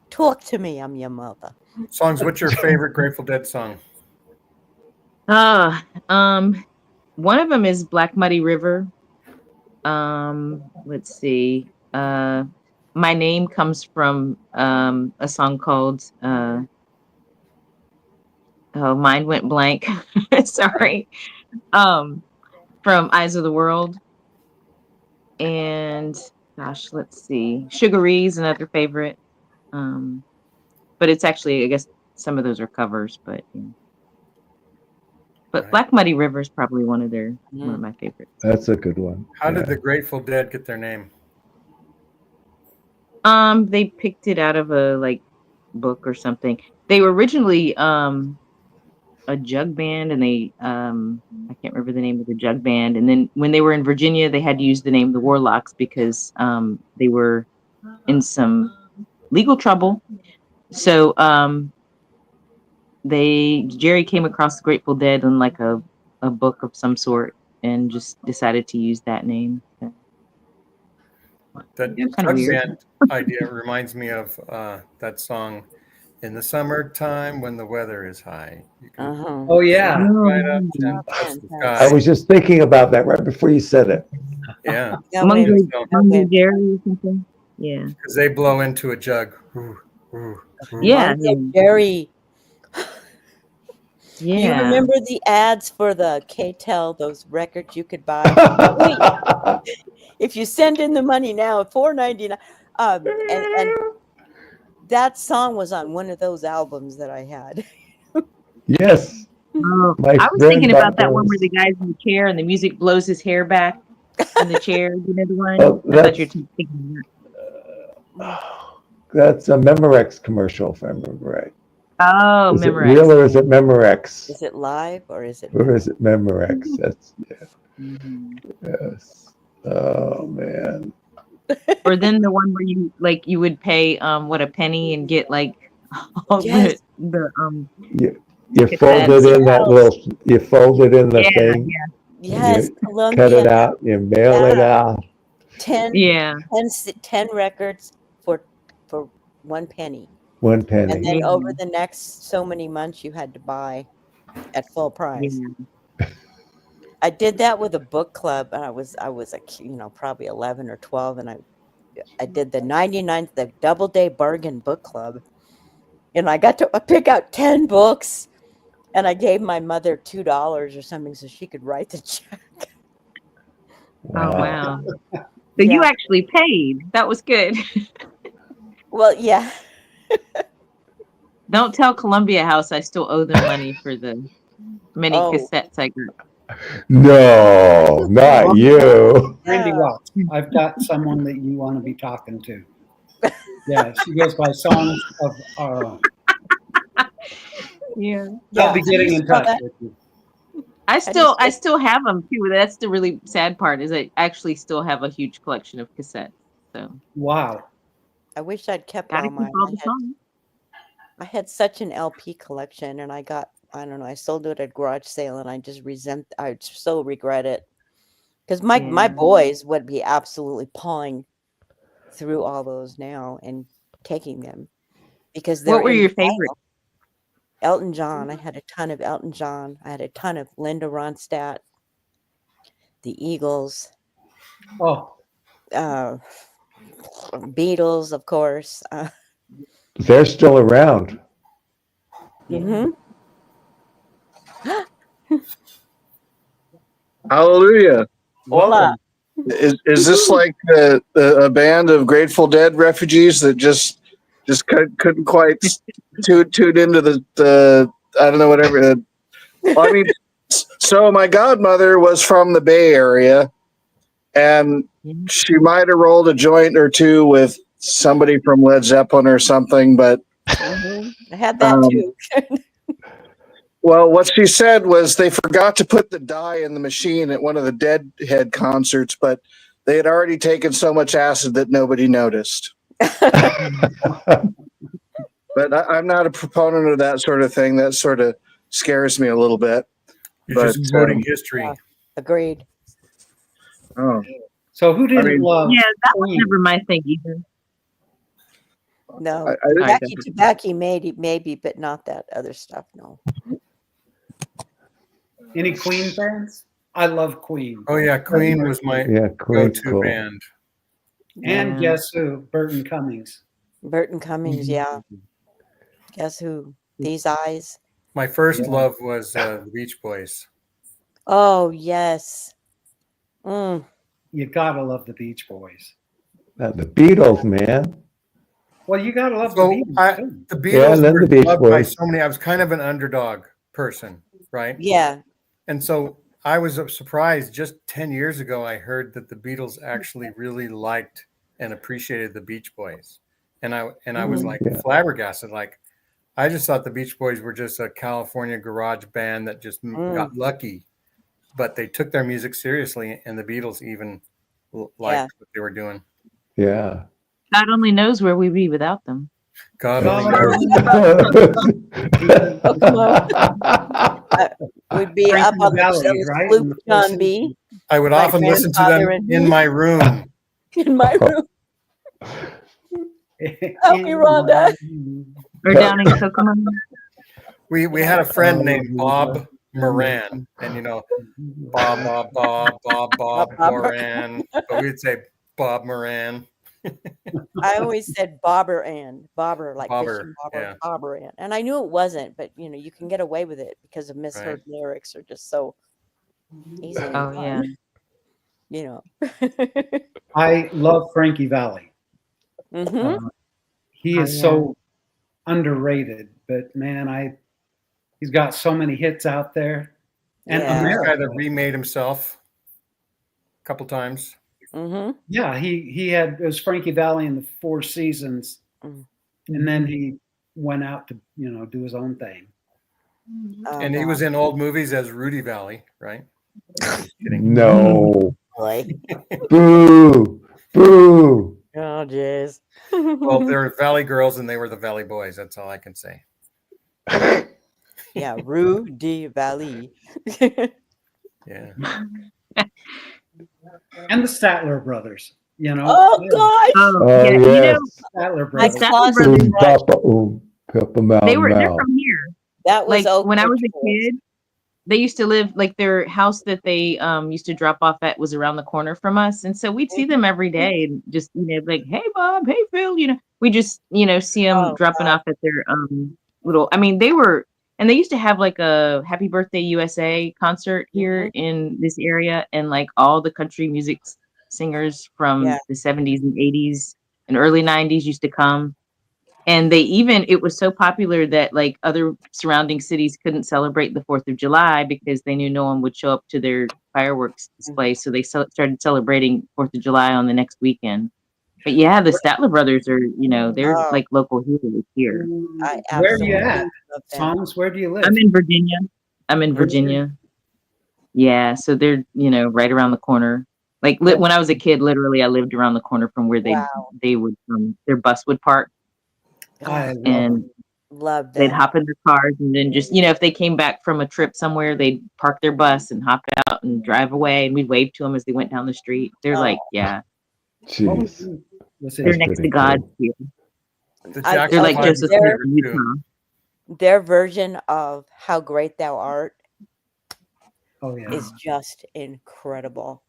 D: Talk to me. I'm your mother.
B: Songs, what's your favorite Grateful Dead song?
F: one of them is Black Muddy River. Let's see. My name comes from a song called Mind Went Blank. Sorry. From Eyes of the World. And gosh, let's see. Sugaree's another favorite. But it's actually, I guess some of those are covers, but yeah. But
B: Right.
F: Black Muddy River is probably one of my favorites.
A: That's a good one.
B: How did the Grateful Dead get their name?
F: They picked it out of a book or something. They were originally a jug band, and they I can't remember the name of the jug band. And then when they were in Virginia, they had to use the name the Warlocks because they were in some legal trouble. So Jerry came across the Grateful Dead in like a book of some sort and just decided to use that name.
B: That
F: Kind of
B: jug
F: weird.
B: band idea reminds me of that song, "In the Summertime When the Weather is High." You can
D: Uh-huh.
C: Oh, yeah.
B: right up
D: Oh,
B: and touch the
A: I
B: sky.
A: was just thinking about that right before you said it.
B: Yeah,
F: Mungo Jerry or something. Yeah.
B: because they blow into a jug. Ooh, ooh, ooh.
F: Yeah.
D: Jerry.
F: Yeah.
D: Do you remember the ads for the K-Tel, those records you could buy? If you send in the money now, $4.99. And that song was on one of those albums that I had.
A: Yes.
F: Oh,
A: My
F: I was
A: friend
F: thinking about that one
A: those.
F: where the guy's in the chair and the music blows his hair back in the chair. You know the one?
A: Oh,
F: I thought you were thinking that.
A: That's a Memorex commercial, if I remember right.
F: Oh,
A: Is it
F: Memorex.
A: real or is it Memorex?
D: Is it live or is it?
A: Or is it Memorex? That's
F: Mhm.
A: yes. Oh man.
F: Or then the one where you would pay a penny and get like all
D: Yes.
A: You fold it in that little. You fold it in the thing.
D: Yes,
A: You
D: Columbia.
A: cut it out. You mail it out.
D: 10
F: Yeah.
D: 10 records for 1 penny.
A: 1
D: And
A: penny.
D: then over the next so many months, you had to buy at full price.
F: Yeah.
D: I did that with a book club, and I was probably 11 or 12, and I did the double day bargain book club, and I got to pick out 10 books, and I gave my mother $2 or something so she could write the check.
F: Oh
A: Wow.
F: wow. So you
D: Yeah.
F: actually paid. That was good.
D: Well, yeah.
F: Don't tell Columbia House I still owe them money for the many
D: Oh.
F: cassettes I got.
A: No, not you.
C: Randy
D: Yeah.
C: Watts. I've got someone that you want to be talking to. Yeah, she goes by Songs of Our Own.
F: Yeah.
D: Yeah,
C: I'll be
D: how do
C: getting
D: you
C: in
D: spell
C: touch
D: that?
C: with you.
F: I
D: How do you spell-
F: still have them too. That's the really sad part is I actually still have a huge collection of cassettes. So
C: Wow.
D: I wish I'd kept
F: gotta
D: all
F: keep
D: mine.
F: all the songs.
D: I had such an LP collection, and I don't know, I sold it at a garage sale, and I so regret it. Because my
F: Yeah.
D: boys would be absolutely pawing through all those now and taking them because they're
F: What were
D: in
F: your
D: vinyl.
F: favorites?
D: Elton John. I had a ton of Elton John. I had a ton of Linda Ronstadt, the Eagles,
C: Oh,
D: Beatles, of course.
A: They're still around.
D: Mm-hmm.
G: Hallelujah.
D: Voila.
G: Is this like a band of Grateful Dead refugees that just couldn't quite tune into the I don't know, whatever. Well, I mean, so my godmother was from the Bay Area, and she might have rolled a joint or two with somebody from Led Zeppelin or something, but
D: Mm-hmm. I had that too.
G: well, what she said was they forgot to put the dye in the machine at one of the Deadhead concerts, but they had already taken so much acid that nobody noticed. But I'm not a proponent of that sort of thing. That sort of scares me a little bit.
B: You're
G: But
B: just quoting history.
D: Yeah. Agreed.
G: oh,
C: so who didn't love
F: Yeah, that was
C: Queen?
F: never my thing either.
D: No,
G: I
D: Jackie Tobacco maybe, but not that other stuff. No.
C: Any Queen fans? I love Queen.
B: Oh yeah, Queen was my
A: Yeah, Queen's
B: go-to
A: cool.
B: band.
C: And
F: Yeah.
C: guess who? Burton Cummings.
D: Burton Cummings, yeah. Guess who? These Eyes.
B: My first
C: Yeah.
B: love was the Beach Boys.
D: Oh, yes. Mm.
C: You gotta love the Beach Boys.
A: The Beatles, man.
C: Well, you gotta love
B: So
C: the Beatles too.
B: the
A: Yeah,
B: Beatles
A: then
B: were
A: the Beach
B: loved by
A: Boys.
B: so many. I was kind of an underdog person, right?
D: Yeah.
B: And so I was surprised just 10 years ago, I heard that the Beatles actually really liked and appreciated the Beach Boys. And I was like
A: Yeah.
B: flabbergasted. Like, I just thought the Beach Boys were just a California garage band that just got lucky, but they took their music seriously, and the Beatles even liked what they were doing.
A: Yeah.
F: God only knows where we'd be without them.
B: God
C: Oh,
B: only knows.
D: Oh, come on. We'd be up
C: Frankie
D: on
C: Valli,
D: the
C: right?
D: sloop,
C: In the
D: John B.
B: I would
D: My
B: often listen to them
D: grandfather and
B: in
D: me.
B: my room.
D: In my room. Help me, Rhonda.
F: Or down in Kokomo.
B: We had a friend named Bob Moran, and Bob Moran, but we'd say Bob Moran.
D: I always said Bobber like
B: Bobber,
D: fishing bobber,
B: yeah.
D: Bobber Ann. And I knew it wasn't, but you can get away with it because of misheard lyrics are just so easy.
F: Oh yeah.
C: I love Frankie Valli.
D: Mm-hmm.
C: He
F: Oh,
C: is
F: yeah.
C: so underrated, but man, he's got so many hits out there. And
D: Yeah.
B: This guy
C: America.
B: that remade himself a couple times.
D: Mm-hmm.
C: Yeah, it was Frankie Valli in the Four Seasons, and then he went out to do his own thing.
D: Oh,
B: And he was in old movies as Rudy Valley, right? Just kidding.
A: No.
D: boy.
A: Boo. Boo.
D: Oh, jeez.
B: Well, they were Valley Girls and they were the Valley Boys. That's all I can say.
D: Yeah, Rudy Valley.
B: Yeah.
C: And the Statler brothers. You know,
D: Oh gosh.
F: Oh,
A: Oh,
F: yeah, you
A: yes.
F: know,
C: Statler
F: the
C: Brothers.
F: Statler
D: Sausage
F: Brothers,
A: Papa, Pepper,
F: they're
A: Mountain.
F: from here.
D: That was
F: Like
D: Oak
F: when I was
D: Ridge
F: a
D: Boys.
F: kid, they used to live like their house that they used to drop off at was around the corner from us, and so we'd see them every day and just like, hey Bob, hey Phil, we just see them
D: Oh
F: dropping
D: God.
F: off at their little. I mean, they were, and they used to have like a Happy Birthday USA concert here in this area, and like all the country music singers from
D: Yeah.
F: the 70s and 80s and early 90s used to come. And they even, it was so popular that like other surrounding cities couldn't celebrate the 4th of July because they knew no one would show up to their fireworks display. So they started celebrating 4th of July on the next weekend. But yeah, the Statler brothers are, they're
D: Oh,
F: like local heroes here.
D: I
C: Where are you
D: absolutely
C: at?
D: love them.
C: Songs, where do you live?
F: I'm in Virginia. I'm in
C: Virginia?
F: Virginia. Yeah. So they're, right around the corner. Like
C: Yeah.
F: when I was a kid, literally I lived around the corner from where
D: Wow.
F: they would, their bus would park.
C: I love
F: And
C: them.
D: Love
F: they'd
D: them.
F: hop in their cars and then just, if they came back from a trip somewhere, they'd park their bus and hop out and drive away. And we'd wave to them as they went down the street. They're like, yeah,
C: What was
A: Jeez.
C: was
F: they're
C: it?
A: That's
F: next to
A: pretty
F: God
A: cool.
F: here.
B: The
D: I-
B: Jackson
F: They're like
B: Five
F: Joseph
B: is
F: Smith
B: favorite
F: in
B: too.
F: Utah.
D: Their version of How Great Thou Art
C: Oh yeah.
D: is just incredible.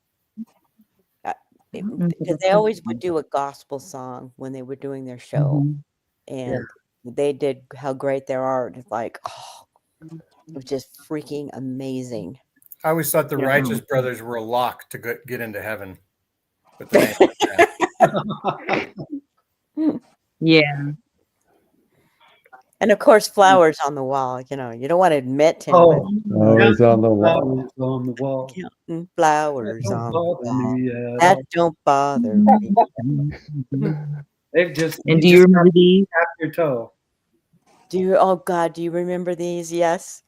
F: Mhm.
D: Because they always would do a gospel song when they were doing their show,
F: Mhm.
D: and they did How Great Thou Art. It's like, oh, it was just freaking amazing.
B: I always thought the
F: Yeah.
B: Righteous Brothers were a lock to get into heaven. But they ain't like that.
F: Yeah.
D: And of course, flowers on the wall. You don't want to admit to
C: Oh,
D: anybody.
A: Always on the wall.
C: flowers on the wall.
D: Counting flowers
C: Don't
D: on the
C: bother
D: wall.
C: me at
D: That
C: all.
D: don't bother me.
C: They've just
F: And
C: you
F: do you
C: just
F: remember these?
C: tap your toe.
D: Oh God, do you remember these? Yes.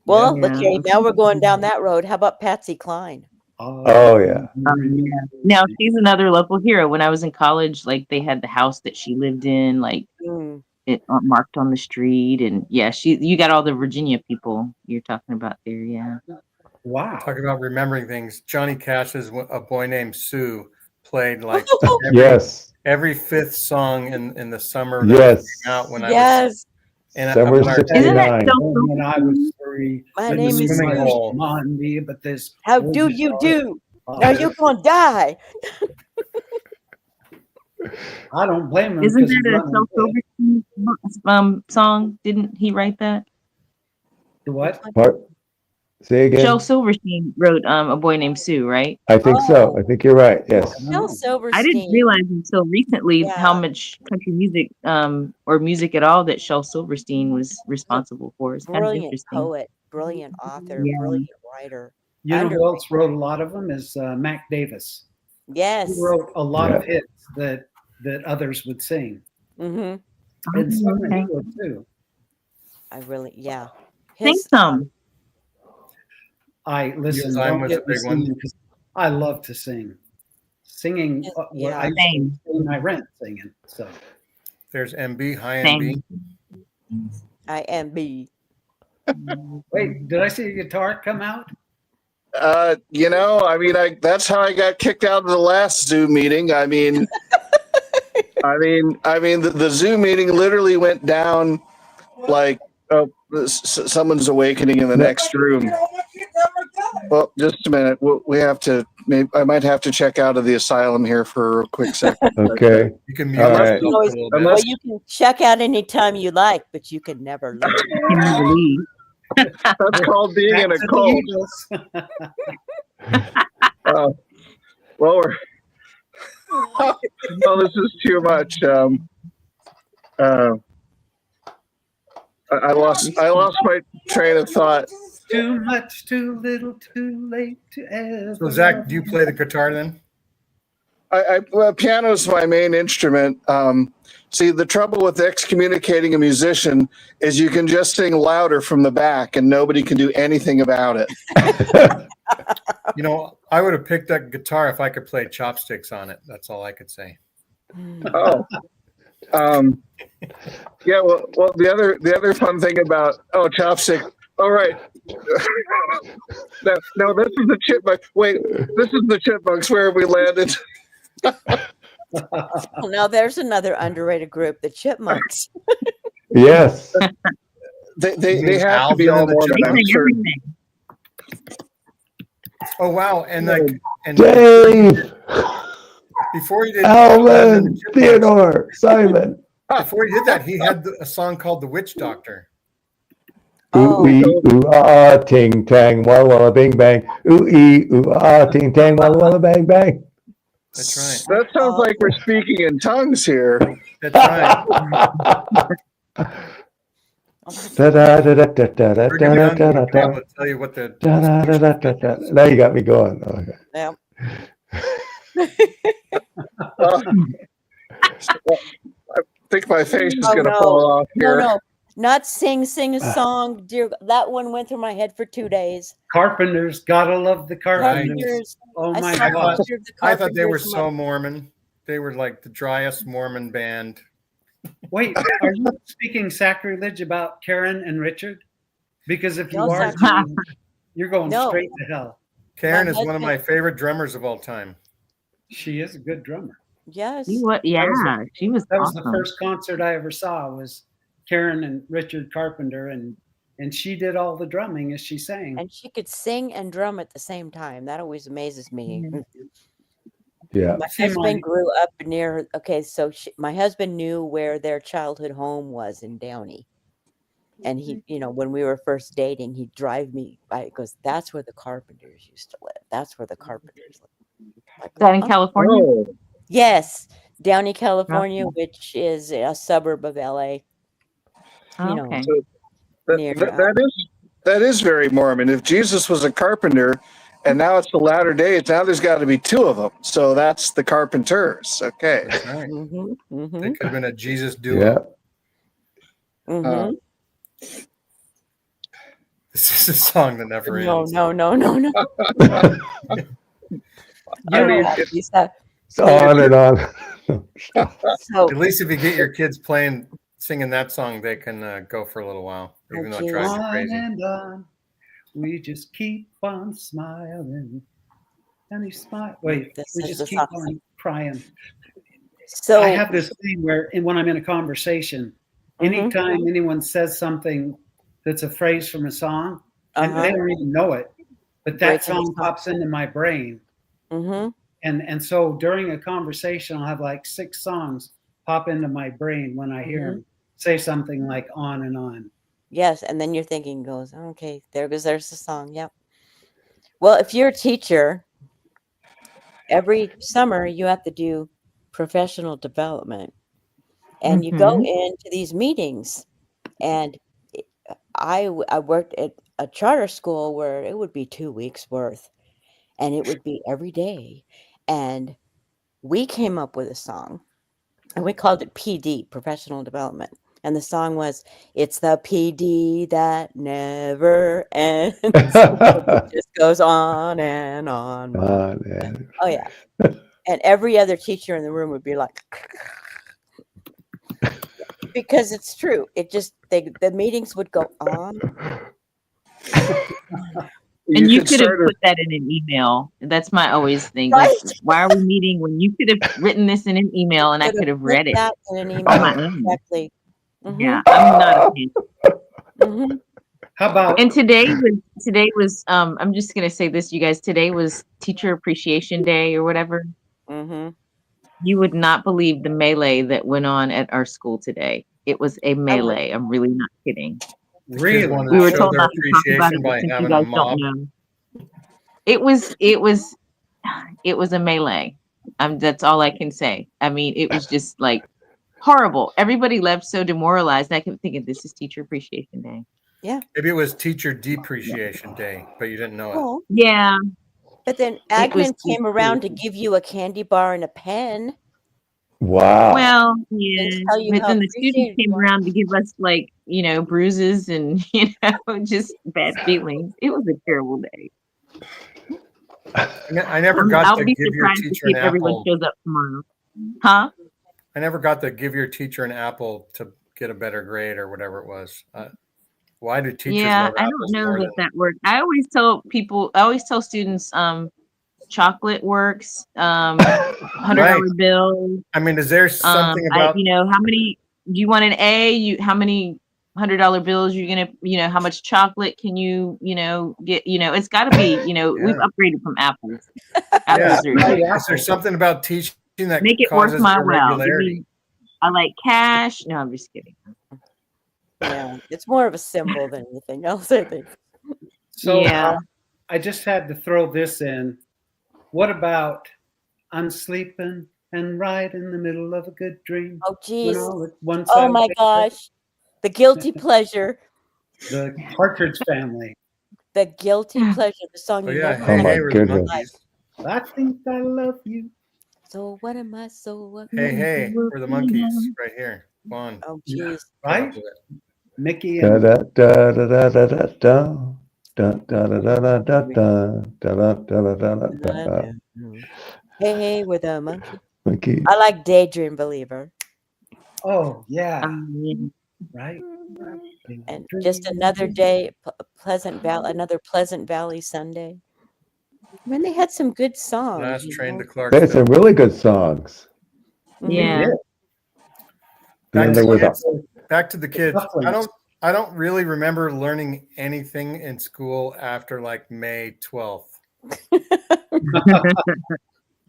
D: Well,
C: Yeah.
D: okay, now we're going down that road. How about Patsy Cline?
A: Oh, yeah.
F: Yeah. Now she's another local hero. When I was in college, like they had the house that she lived in, like
D: Mm.
F: it marked on the street, and yeah, you got all the Virginia people you're talking about there. Yeah.
C: Wow.
B: Talk about remembering things. Johnny Cash's A Boy Named Sue played like
A: Yes.
B: every fifth song in the summer that
A: Yes.
B: came out when I was
D: Yes.
B: in
A: Summer
B: when I was-
F: Isn't that
A: 69.
F: so
C: When I was 3,
D: My
C: the
D: name is
B: swimming
C: moonlight
B: hole.
C: on me, but this
D: How do you do?
C: Oh,
D: Now you're gonna die.
C: I don't blame him.
F: Isn't
C: 'cause
F: that
C: he's
F: a
C: running
F: Shel
C: good.
F: Silverstein song? Didn't he write that?
C: The what?
A: Part. Say again.
F: Shel Silverstein wrote A Boy Named Sue, right?
A: I think so. I think you're right. Yes.
D: Phil
F: I
D: Silverstein.
F: didn't realize until recently how
D: Yeah.
F: much country music or music at all that Shel Silverstein was responsible for. It's kind of
D: Brilliant
F: interesting.
D: poet, brilliant author,
F: Yeah.
D: brilliant writer.
C: You know
D: Under-
C: who else wrote a lot of them is Mac Davis.
D: Yes.
C: He wrote a lot of
A: Yeah.
C: hits that others would sing,
D: Mm-hmm.
C: and some
F: Okay.
C: he would too.
D: Yeah.
F: Sing
D: His,
F: some.
C: I listen.
B: Yes, I'm
C: Don't
B: with
C: get
B: the
C: me
B: big one.
C: singing 'cause I love to sing. Singing,
D: Yes,
C: well,
D: yeah.
C: I used to
F: Same.
C: pay my rent singing. So
B: There's MB, High MB.
F: Same.
D: I am B.
C: wait, did I see a guitar come out?
G: I mean, that's how I got kicked out of the last Zoom meeting. I mean, the Zoom meeting literally went down like, oh, someone's awakening in the next room. Well, just a minute. We have to. Maybe I might have to check out of the asylum here for a quick second.
A: Okay.
B: You can mute
A: All
B: yourself
A: right.
B: a little bit.
D: Well, you can check out anytime you like, but you can never leave.
F: Can you believe?
G: That's called being
C: Back
G: in a
C: to the
G: cult.
C: Eagles.
G: Well, oh, this is too much. I lost my train of thought.
C: Too much, too little, too late to ever.
B: So Zach, do you play the guitar then?
G: Well, piano's my main instrument. See, the trouble with excommunicating a musician is you can just sing louder from the back and nobody can do anything about it.
B: I would have picked that guitar if I could play chopsticks on it. That's all I could say.
G: Oh, yeah. Well, the other fun thing about chopstick. All right. No, this is the chipmunk. Wait, this is the chipmunks where we landed.
D: Well, now there's another underrated group, the Chipmunks.
A: Yes.
G: They
B: mean
G: have to be
B: Alvin
G: all
B: and the
G: Mormon.
F: They
G: I'm
F: sing
G: certain.
F: everything.
B: Oh wow! And like, and
A: Dave,
B: before he did Alvin and
A: Alvin,
B: the Chipmunks,
A: Theodore, Simon.
B: before he did that, he had a song called "The Witch Doctor."
A: Ooh ee ooh ah ting tang walla walla bing bang. Ooh ee ooh ah ting tang walla walla bang bang.
B: That's right.
G: That sounds like we're speaking in tongues here.
B: That's right.
A: Da da da da da da da
B: We're too young
A: da
B: to
A: da
B: be
A: da
B: able to tell you what the
A: da da da da da. Now you got me going. Okay.
D: Yeah.
G: Uh, I think my face is
D: Oh,
G: going to
D: no.
G: fall off
D: No,
G: here.
D: no, not sing a song. Dear, that one went through my head for 2 days.
C: Carpenters, gotta love the Carpenters.
D: Carpenters.
C: Oh
D: I
C: my
D: saw a
C: gosh.
D: picture of the
B: I thought they were
D: Carpenters.
B: so Mormon. They were like the driest Mormon band.
C: Wait, are you speaking sacrilege about Karen and Richard? Because if you
D: No
C: are,
D: sacrilege.
C: you're going
D: No.
C: straight to hell.
B: Karen
D: My
B: is one of my favorite drummers of all time.
C: She is a good drummer.
D: Yes.
F: Yeah, she was
C: That was the
F: awesome.
C: first concert I ever saw was Karen and Richard Carpenter, and she did all the drumming as she sang.
D: And she could sing and drum at the same time. That always amazes me.
A: Yeah.
D: My
C: See,
D: husband grew up near, so my husband knew where their childhood home was in Downey. And he, when we were first dating, he'd drive me by. He goes, "That's where the Carpenters used to live. That's where the Carpenters live." Like,
F: Is that in
D: "Oh."
F: California?
G: Oh,
D: Yes, Downey, California, which is a suburb of LA.
F: Oh, okay.
D: Near,
G: that is very Mormon. If Jesus was a carpenter, and now it's the latter days, now there's got to be two of them. So that's the Carpenters. Okay.
B: That's right.
D: Mm-hmm,
B: They could have been a Jesus duo.
A: Yeah.
D: mm-hmm.
B: This is a song that never
D: No,
B: ends.
D: no.
G: I mean,
A: On and on.
D: So
B: At least if you get your kids singing that song, they can go for a little while, even though it drives you
C: On
B: crazy.
C: and on, we just keep on smiling. And he smile. Wait,
D: This
C: we
D: is
C: just
D: the
C: keep
D: song.
C: on crying.
D: So
C: I have this thing where, when I'm in a conversation,
D: Mhm.
C: anytime anyone says something that's a phrase from a song, and
D: Uh-huh.
C: they don't even know it, but that
D: Breaks into
C: song
D: song.
C: pops into my brain.
D: Mm-hmm.
C: And so during a conversation, I'll have like 6 songs pop into my brain when I hear them say something like "on and on."
D: Yes, and then your thinking goes, okay, there's the song. Yep. Well, if you're a teacher, every summer you have to do professional development, and you go into these meetings. And I worked at a charter school where it would be 2 weeks worth, and it would be every day. And we came up with a song, and we called it PD, professional development. And the song was, "It's the PD that never ends." It just goes on and on. Oh yeah. And every other teacher in the room would be like, because it's true. It just, the meetings would go on.
F: And you could have put that in an email. That's my always thing.
D: Right?
F: Like, why are we meeting when you could have written this in an email and I could have read it
D: that in an
F: on my
D: email.
F: own?
D: Exactly.
F: Yeah, I'm not a fan.
C: How about?
F: And today was I'm just gonna say this, you guys. Today was Teacher Appreciation Day or whatever. You would not believe the melee that went on at our school today. It was a melee. I'm really not kidding.
C: Really?
F: We were told not to talk about it, but since you guys don't know. It was a melee. That's all I can say. I mean, it was just like horrible. Everybody left so demoralized. I kept thinking, this is Teacher Appreciation Day.
D: Yeah.
B: Maybe it was Teacher Depreciation Day, but you didn't know it.
D: Well,
F: yeah.
D: But then admin came around to give you a candy bar and a pen.
A: Wow.
F: Well, yeah.
D: Tell you
F: But
D: how
F: then the students
D: appreciated
F: came
D: you are.
F: around to give us like, bruises and, just bad feelings. It was a terrible day.
B: I never got
F: I'll
B: to
F: be
B: give your
F: surprised to
B: teacher
F: see
B: an
F: if everyone
B: apple.
F: shows up tomorrow. Huh?
B: I never got to give your teacher an apple to get a better grade or whatever it was. Why do teachers
F: Yeah,
B: love
F: I
B: apples
F: don't know
B: more
F: that worked. I always tell students, chocolate works. $100 bill.
B: I mean, is there something about
F: how many do you want an A? How many $100 bills you're gonna, how much chocolate can you, get? It's got to be, we've upgraded from apples. Apples are,
B: is there something about teaching that
F: make it worth
B: causes
F: my while.
B: irregularity?
F: I like cash. No, I'm just kidding.
D: Yeah, it's more of a symbol than anything else, I think.
C: So
F: Yeah.
C: I just had to throw this in. What about I'm sleeping and right in the middle of a good dream?
D: Oh, geez.
C: Once
D: Oh, my gosh. The guilty pleasure.
C: The Partridge Family.
D: The guilty pleasure. The song you never
A: Oh, my
B: Hey, we're the
A: goodness.
B: monkeys.
C: I think I love you.
D: So what am I so
B: Hey, we're the monkeys right here. Come on.
D: Oh, jeez.
C: Right? Mickey
A: Da
C: and
A: da da da da da da da. Da da da da da da da da da da da da da.
D: Hey, we're the monkey.
A: Okay.
D: I like Daydream Believer.
C: oh yeah,
F: Yeah.
C: right.
D: And just another day, another Pleasant Valley Sunday. I mean, they had some good songs.
B: Last train to
A: They had
B: Clarksville.
A: some really good songs.
F: Yeah.
B: Back
A: And
B: to
A: there was
B: the kids. I don't really remember learning anything in school after like May 12th.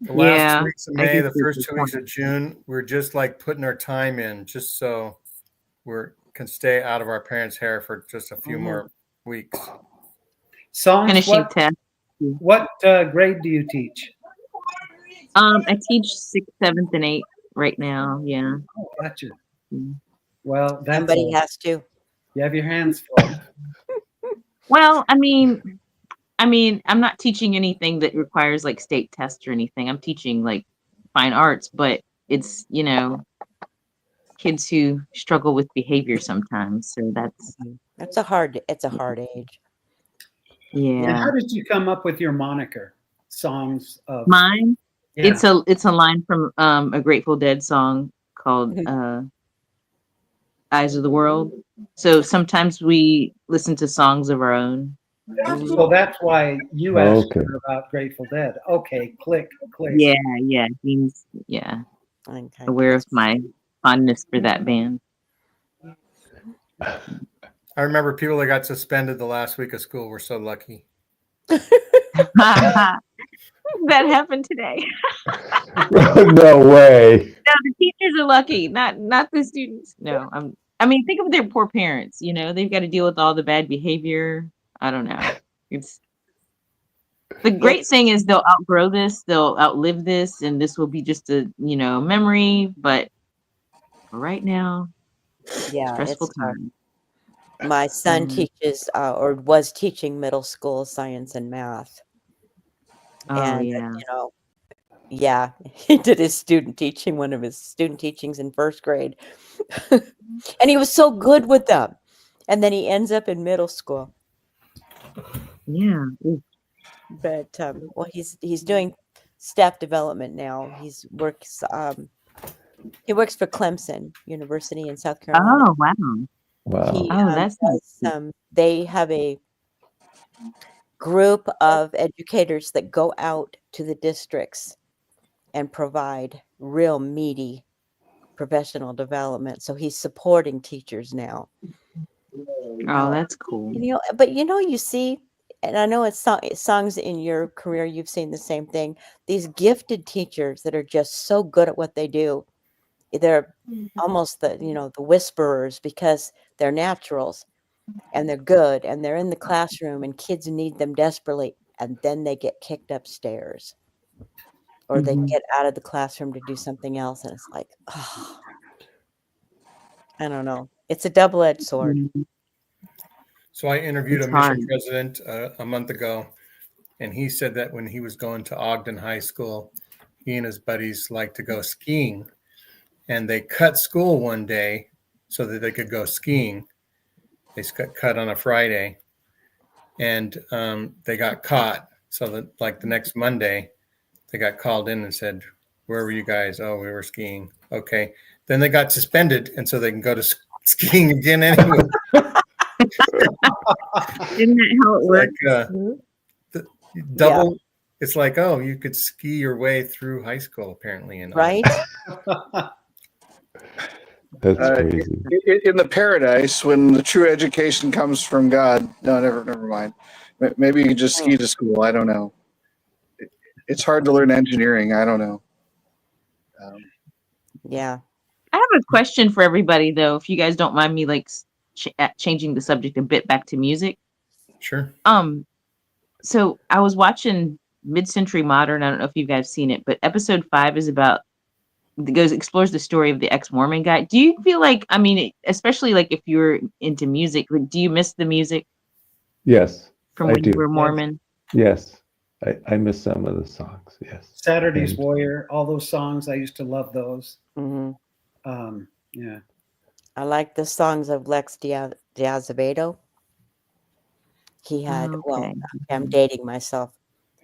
B: The last 2 weeks of May, the first 2 weeks of June, we're just like putting our time in just so we can stay out of our parents' hair for just a few more weeks.
C: Songs.
F: Finishing test.
C: What grade do you teach?
F: I teach 6th, 7th, and 8th right now. Yeah.
C: Oh, gotcha. Well, that's
D: Somebody has to.
C: You have your hands full.
F: Well, I mean, I'm not teaching anything that requires like state tests or anything. I'm teaching like fine arts, but it's, kids who struggle with behavior sometimes. So
D: It's a hard age.
F: Yeah.
C: And how did you come up with your moniker? Songs of
F: Mine?
C: Yeah.
F: It's a line from a Grateful Dead song called Eyes of the World. So sometimes we listen to songs of our own.
C: So that's why you asked her about Grateful Dead. Okay, click.
F: Yeah. It means, aware of my fondness for that band.
B: I remember people that got suspended the last week of school were so lucky.
F: That happened today.
A: No way.
F: No, the teachers are lucky, not the students. No, think of their poor parents. They've got to deal with all the bad behavior. I don't know. It's the great thing is they'll outgrow this, they'll outlive this, and this will be just a memory. But right now, stressful time.
D: My son teaches or was teaching middle school science and math. And he did his student teaching, one of his student teachings in first grade. And he was so good with them. And then he ends up in middle school.
F: Yeah.
D: But he's doing staff development now. He works for Clemson University in South Carolina.
F: Oh, wow.
A: Wow.
F: That's nice.
D: They have a group of educators that go out to the districts and provide real meaty professional development. So he's supporting teachers now.
F: Oh, that's cool.
D: But you see, and I know it's songs in your career, you've seen the same thing. These gifted teachers that are just so good at what they do. They're almost the whisperers because they're naturals and they're good and they're in the classroom and kids need them desperately. And then they get kicked upstairs or they get out of the classroom to do something else. And it's like, oh, I don't know. It's a double-edged sword.
B: So I interviewed a mission president a month ago, and he said that when he was going to Ogden High School, he and his buddies liked to go skiing. And they cut school one day so that they could go skiing. They cut on a Friday, and they got caught. So that like the next Monday, they got called in and said, "Where were you guys?" "Oh, we were skiing." "Okay." Then they got suspended, and so they can go to skiing again anyway.
F: Isn't that how it works?
B: Like double It's like, oh, you could ski your way through high school apparently. And
D: Right?
A: That's crazy.
G: In the paradise, when the true education comes from God. No, never mind. Maybe you could just ski to school. I don't know. It's hard to learn engineering. I don't know.
D: Yeah.
F: I have a question for everybody, though, if you guys don't mind me like changing the subject a bit back to music.
B: Sure.
F: So I was watching Mid-Century Modern. I don't know if you guys seen it, but episode 5 is about explores the story of the ex-Mormon guy. Do you feel like, I mean, especially like if you're into music, like, do you miss the music
A: Yes,
F: from
A: I
F: when you
A: do.
F: were Mormon?
A: Yes, I miss some of the songs. Yes.
C: Saturday's
A: And-
C: Warrior, all those songs. I used to love those.
D: Hmm.
C: Yeah.
D: I like the songs of Lex Diazevedo. He had, well,
F: Okay.
D: I'm dating myself.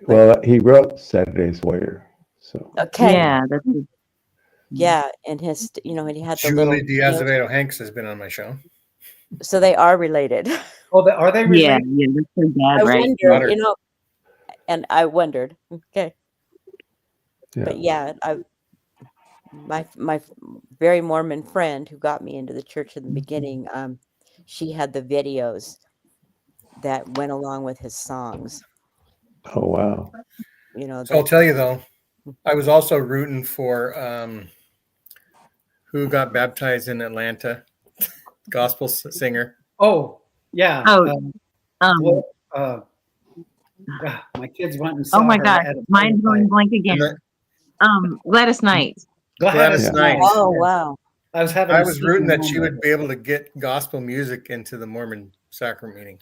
A: Well, he wrote Saturday's Warrior. So
D: Okay.
F: Yeah, that's
D: Yeah, and his, and he had the little.
B: Julie Diazevedo Hanks has been on my show.
D: So they are related.
C: Oh, are they
F: yeah,
C: related?
F: yeah, that's her dad,
D: I
F: right?
D: wondered, and I wondered. Okay.
A: yeah.
D: But yeah, my very Mormon friend who got me into the church in the beginning, she had the videos that went along with his songs.
A: Oh wow.
B: So I'll tell you though, I was also rooting for who got baptized in Atlanta, gospel singer.
C: Oh, yeah.
F: Oh,
C: My kids went and saw
F: oh my
C: her
F: God,
C: at a
F: mine's going blank again.
B: And
F: Gladys Knight.
B: Gladys
A: Yeah.
B: Knight.
D: Oh wow.
C: I was having.
B: I
C: a
B: was
C: singing
B: rooting that she
C: moment.
B: would be able to get gospel music into the Mormon sacrament meeting.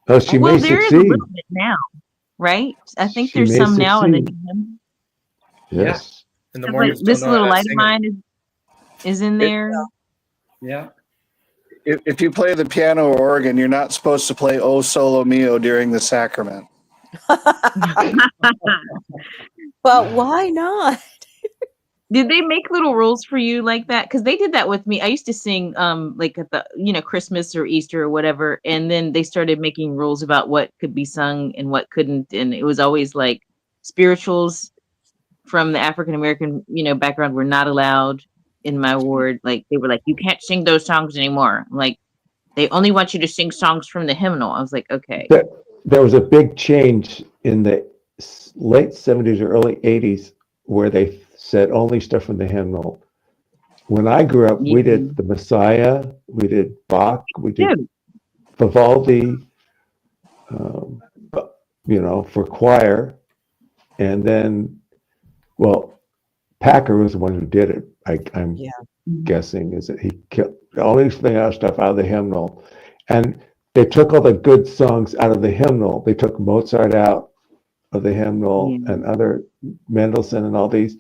A: Oh, she
F: Well,
A: may
F: there is a
A: succeed.
F: little bit now, right? I think
A: She
F: there's
A: may
F: some now, and then
A: succeed.
C: Yeah.
A: Yes.
B: And the
F: like,
B: Mormons
F: this
B: don't know
F: little
B: how to
F: light of
B: sing it.
F: mine is in there.
C: Yeah.
G: If you play the piano or organ, you're not supposed to play "O Solo Mio" during the sacrament.
D: But why not?
F: Did they make little rules for you like that? Because they did that with me. I used to sing like at the Christmas or Easter or whatever, and then they started making rules about what could be sung and what couldn't, and it was always like spirituals from the African American background were not allowed in my ward. Like they were like, you can't sing those songs anymore. I'm like, they only want you to sing songs from the hymnal. I was like, okay.
A: There was a big change in the late 70s or early 80s where they said only stuff from the hymnal. When I grew up, we did the Messiah, we did Bach, we did Vivaldi, for choir. And then, well, Packer was the one who did it. I'm guessing is that he kept only stuff out of the hymnal. And they took all the good songs out of the hymnal. They took Mozart out of the hymnal and other Mendelssohn and all these.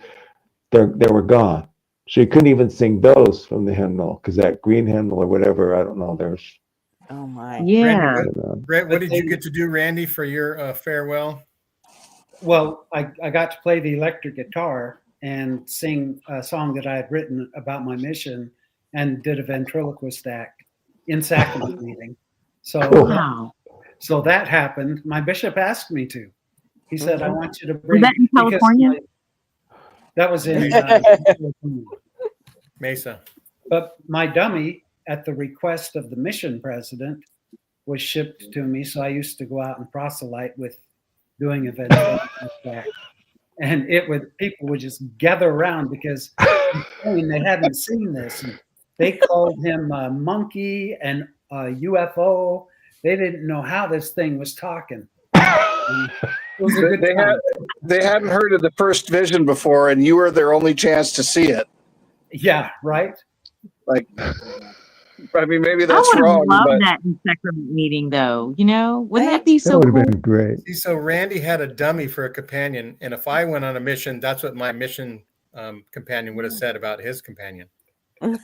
A: They were gone. So you couldn't even sing those from the hymnal because that green hymnal or whatever, I don't know. There's.
D: Oh my.
F: Yeah.
B: Randy, what did you get to do, Randy, for your farewell?
C: Well, I got to play the electric guitar and sing a song that I had written about my mission and did a ventriloquist act in sacrament meeting. So,
F: Wow.
C: so that happened. My bishop asked me to. He said, I want you to
F: Was
C: bring.
F: that in California?
C: That was in
B: Mesa.
C: But my dummy, at the request of the mission president, was shipped to me. So I used to go out and proselyte with doing a ventriloquist act. And people would just gather around because they hadn't seen this. And they called him a monkey and a UFO. They didn't know how this thing was talking. It was a good time.
G: They hadn't heard of the first vision before, and you were their only chance to see it.
C: Yeah, right.
G: Like, I mean, maybe
F: I
G: that's
F: would have
G: wrong,
F: loved
G: but
F: that in sacrament meeting, though. Wouldn't that be
A: That
F: so
A: would have
F: cool?
A: been great.
B: See, so Randy had a dummy for a companion, and if I went on a mission, that's what my mission companion would have said about his companion.
F: Well,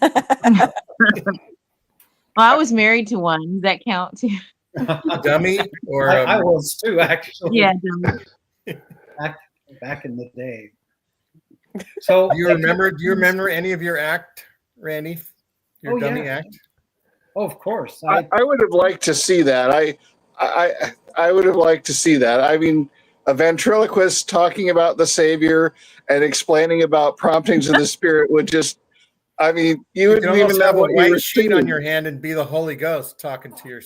F: I was married to one. Does that count too?
B: A dummy or
C: I was too, actually.
F: Yeah.
C: Back in the day. So
B: do you remember any of your act, Randy? Your dummy act?
C: Oh, of course.
G: I would have liked to see that. I would have liked to see that. I mean, a ventriloquist talking about the Savior and explaining about promptings of the Spirit would just, I mean, you wouldn't
B: can
G: even
B: almost
G: know
B: have a
G: what you were
B: white sheet on
G: seeing.
B: your hand and be the Holy Ghost talking to your.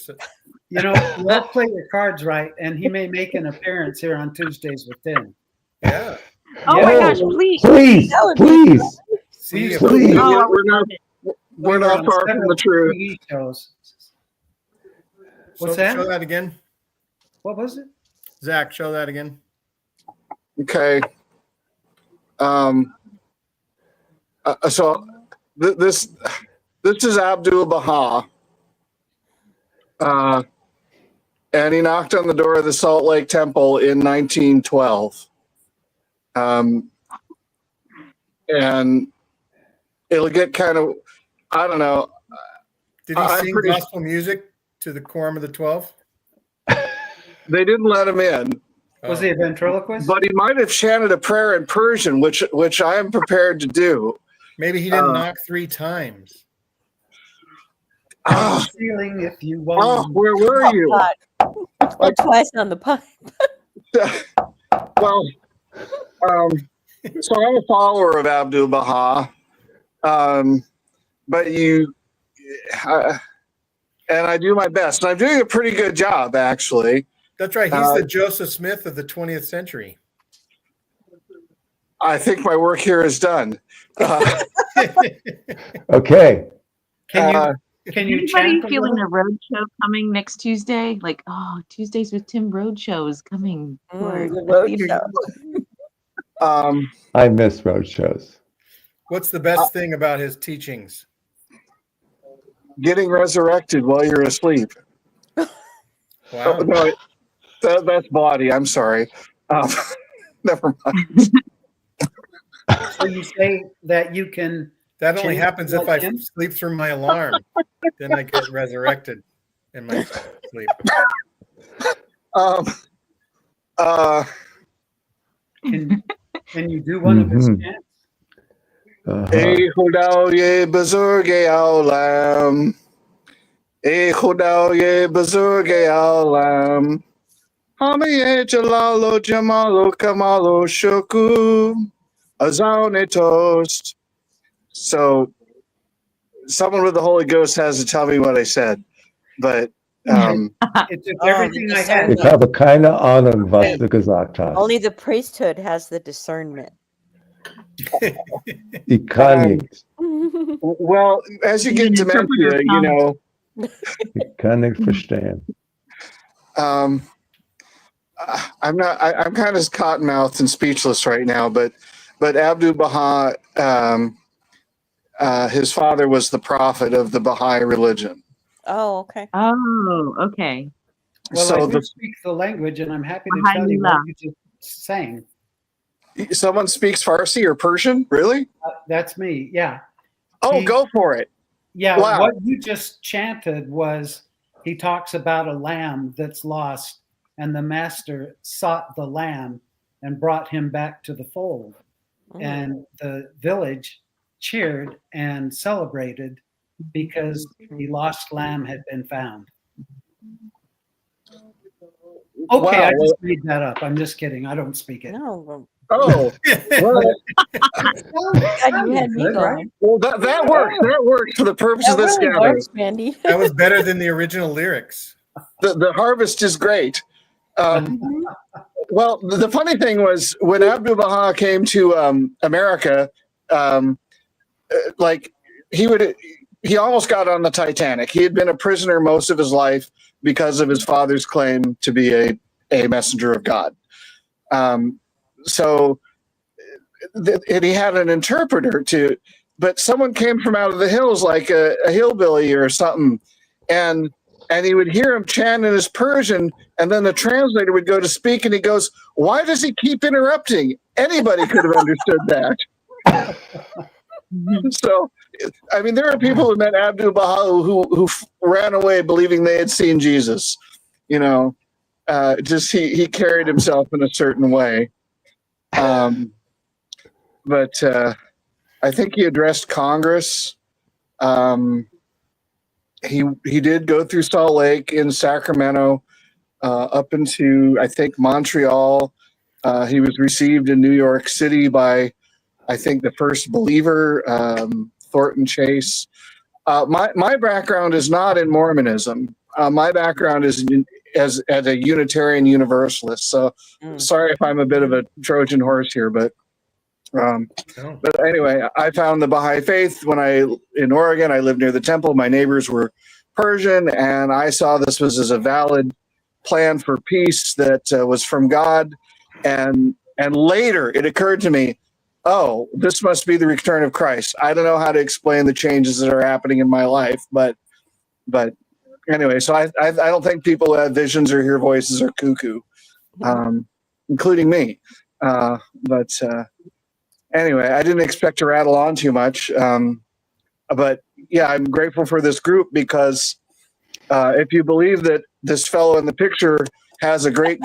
C: You all play your cards right, and he may make an appearance here on Tuesdays with Tim.
B: Yeah.
F: Oh my gosh, please.
A: Please,
D: That would be
A: please.
B: See, if
A: Please.
F: Oh,
G: We're
C: We were
G: not
C: on
G: far from
C: several
G: the truth.
C: TV shows.
B: show,
C: What's that?
B: show that again.
C: What was it?
B: Zach, show that again.
G: Okay. So this is Abdul Baha. And he knocked on the door of the Salt Lake Temple in 1912. And it'll get kind of, I don't know.
B: Did he
G: I'm
B: sing
G: pretty-
B: gospel music to the Quorum of the 12?
G: They didn't let him in,
C: Was he a ventriloquist?
G: but he might have chanted a prayer in Persian, which I am prepared to do.
B: Maybe he didn't knock 3 times.
C: On
G: Oh,
C: the ceiling, if you want.
G: oh, where were you?
D: Or twice on the pipe.
G: Well, so I'm a follower of Abdul Baha, but and I do my best. And I'm doing a pretty good job, actually.
B: That's right. He's the Joseph Smith of the 20th century.
G: I think my work here is done.
A: Okay.
C: Can you
F: Anybody
C: chant a
F: feeling
C: little?
F: a road show coming next Tuesday? Like, oh, Tuesdays with Tim road show is coming.
D: The road show.
A: I miss road shows.
B: What's the best thing about his teachings?
G: Getting resurrected while you're asleep.
B: Wow.
G: Oh, no, that's body. I'm sorry. Never mind.
C: So you say that you can.
B: That only
C: change
B: happens if I
C: like him?
B: sleep through my alarm. Then I get resurrected in my sleep.
C: Can you do one of his
A: Mhm.
C: chants?
G: Ey Khudao ye buzurg aolam. Ey Khudao ye buzurg aolam. Hame ye jalalo jamalo kamalo shuku. Azane toast. So someone with the Holy Ghost has to tell me what I said. But
C: It took everything I had.
A: Ich habe keine Ahnung, was du gesagt hast.
D: Only the priesthood has the discernment.
A: Ich kann nicht.
G: well, as you get dementia, you know,
A: Ich kann nicht verstehen.
G: I'm kind of cottonmouthed and speechless right now, but Abdul Baha, his father was the prophet of the Baha'i religion.
D: Oh, okay.
F: Oh, okay.
C: Well,
G: So
C: I do speak the language, and I'm happy to tell you
F: Alhamdulillah.
C: what you just sang.
G: someone speaks Farsi or Persian, really?
C: That's me. Yeah.
G: Oh, go for it.
C: Yeah.
G: Wow.
C: What you just chanted was he talks about a lamb that's lost, and the master sought the lamb and brought him back to the fold. And the village cheered and celebrated because the lost lamb had been found. Okay,
G: Wow.
C: I just made that up. I'm just kidding. I don't speak it.
D: No,
G: Oh, well,
D: God, you had me
C: Good, right?
D: going.
G: well, that works. That works for the purpose
D: That
G: of this
D: really
G: gathering.
D: works, Mandy.
B: That was better than the original lyrics.
G: The harvest is great. Well, the funny thing was when Abdul Baha came to America, like he almost got on the Titanic. He had been a prisoner most of his life because of his father's claim to be a messenger of God. And he had an interpreter too, but someone came from out of the hills, like a hillbilly or something, and he would hear him chant in his Persian, and then the translator would go to speak, and he goes, "Why does he keep interrupting?" Anybody could have understood that. So, I mean, there are people who met Abdul Baha who ran away believing they had seen Jesus. You know, just he carried himself in a certain way. But I think he addressed Congress. He did go through Salt Lake, in Sacramento, up into, I think, Montreal, He was received in New York City by, I think, the First Believer, Thornton Chase. My background is not in Mormonism. My background is as a Unitarian Universalist. So sorry if I'm a bit of a Trojan horse here, but anyway, I found the Baha'i faith in Oregon. I lived near the temple. My neighbors were Persian, and I saw this was as a valid plan for peace that was from God. And later it occurred to me, oh, this must be the return of Christ. I don't know how to explain the changes that are happening in my life, but anyway, so I don't think people who have visions or hear voices are cuckoo, including me. Anyway, I didn't expect to rattle on too much. But yeah, I'm grateful for this group because if you believe that this fellow in the picture has a great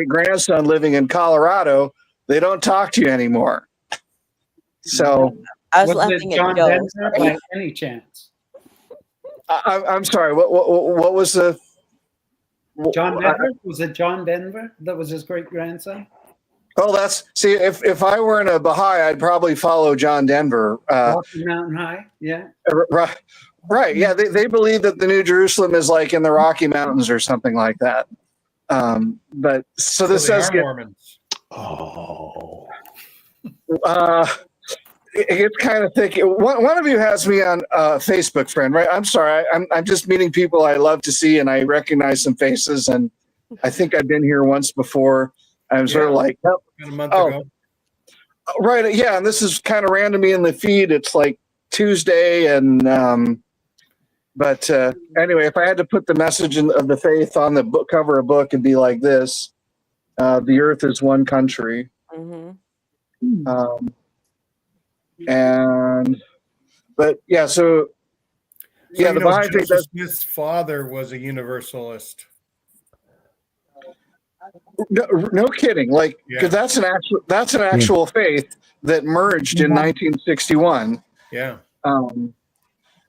G: grandson living in Colorado, they don't talk to you anymore. So
D: I was
C: Was it
D: laughing
C: John
D: at Joe.
C: Denver by any chance?
G: I'm sorry. What was the
C: John Denver? Was it John Denver that was his great grandson?
G: Oh, if I weren't a Baha'i, I'd probably follow John Denver.
C: Rocky Mountain High, yeah.
G: Right. Yeah, they believe that the New Jerusalem is like in the Rocky Mountains or something like that. But so this does get
B: Mormons.
A: Oh.
G: It gets kind of thick. One of you has me on Facebook, friend, right? I'm sorry. I'm just meeting people I love to see, and I recognize some faces, and I think I've been here once before. I'm sort of like,
B: a month ago.
G: Right. Yeah. And this is kind of randomly in the feed. It's like Tuesday. And, but anyway, if I had to put the message of the faith on the book cover of a book, it'd be like this. The earth is one country.
D: Mm-hmm.
G: But yeah, so yeah, the Baha'i faith.
B: Joseph Smith's father was a Universalist.
G: No kidding. Like, because that's an actual faith that merged in 1961.
B: Yeah.
G: And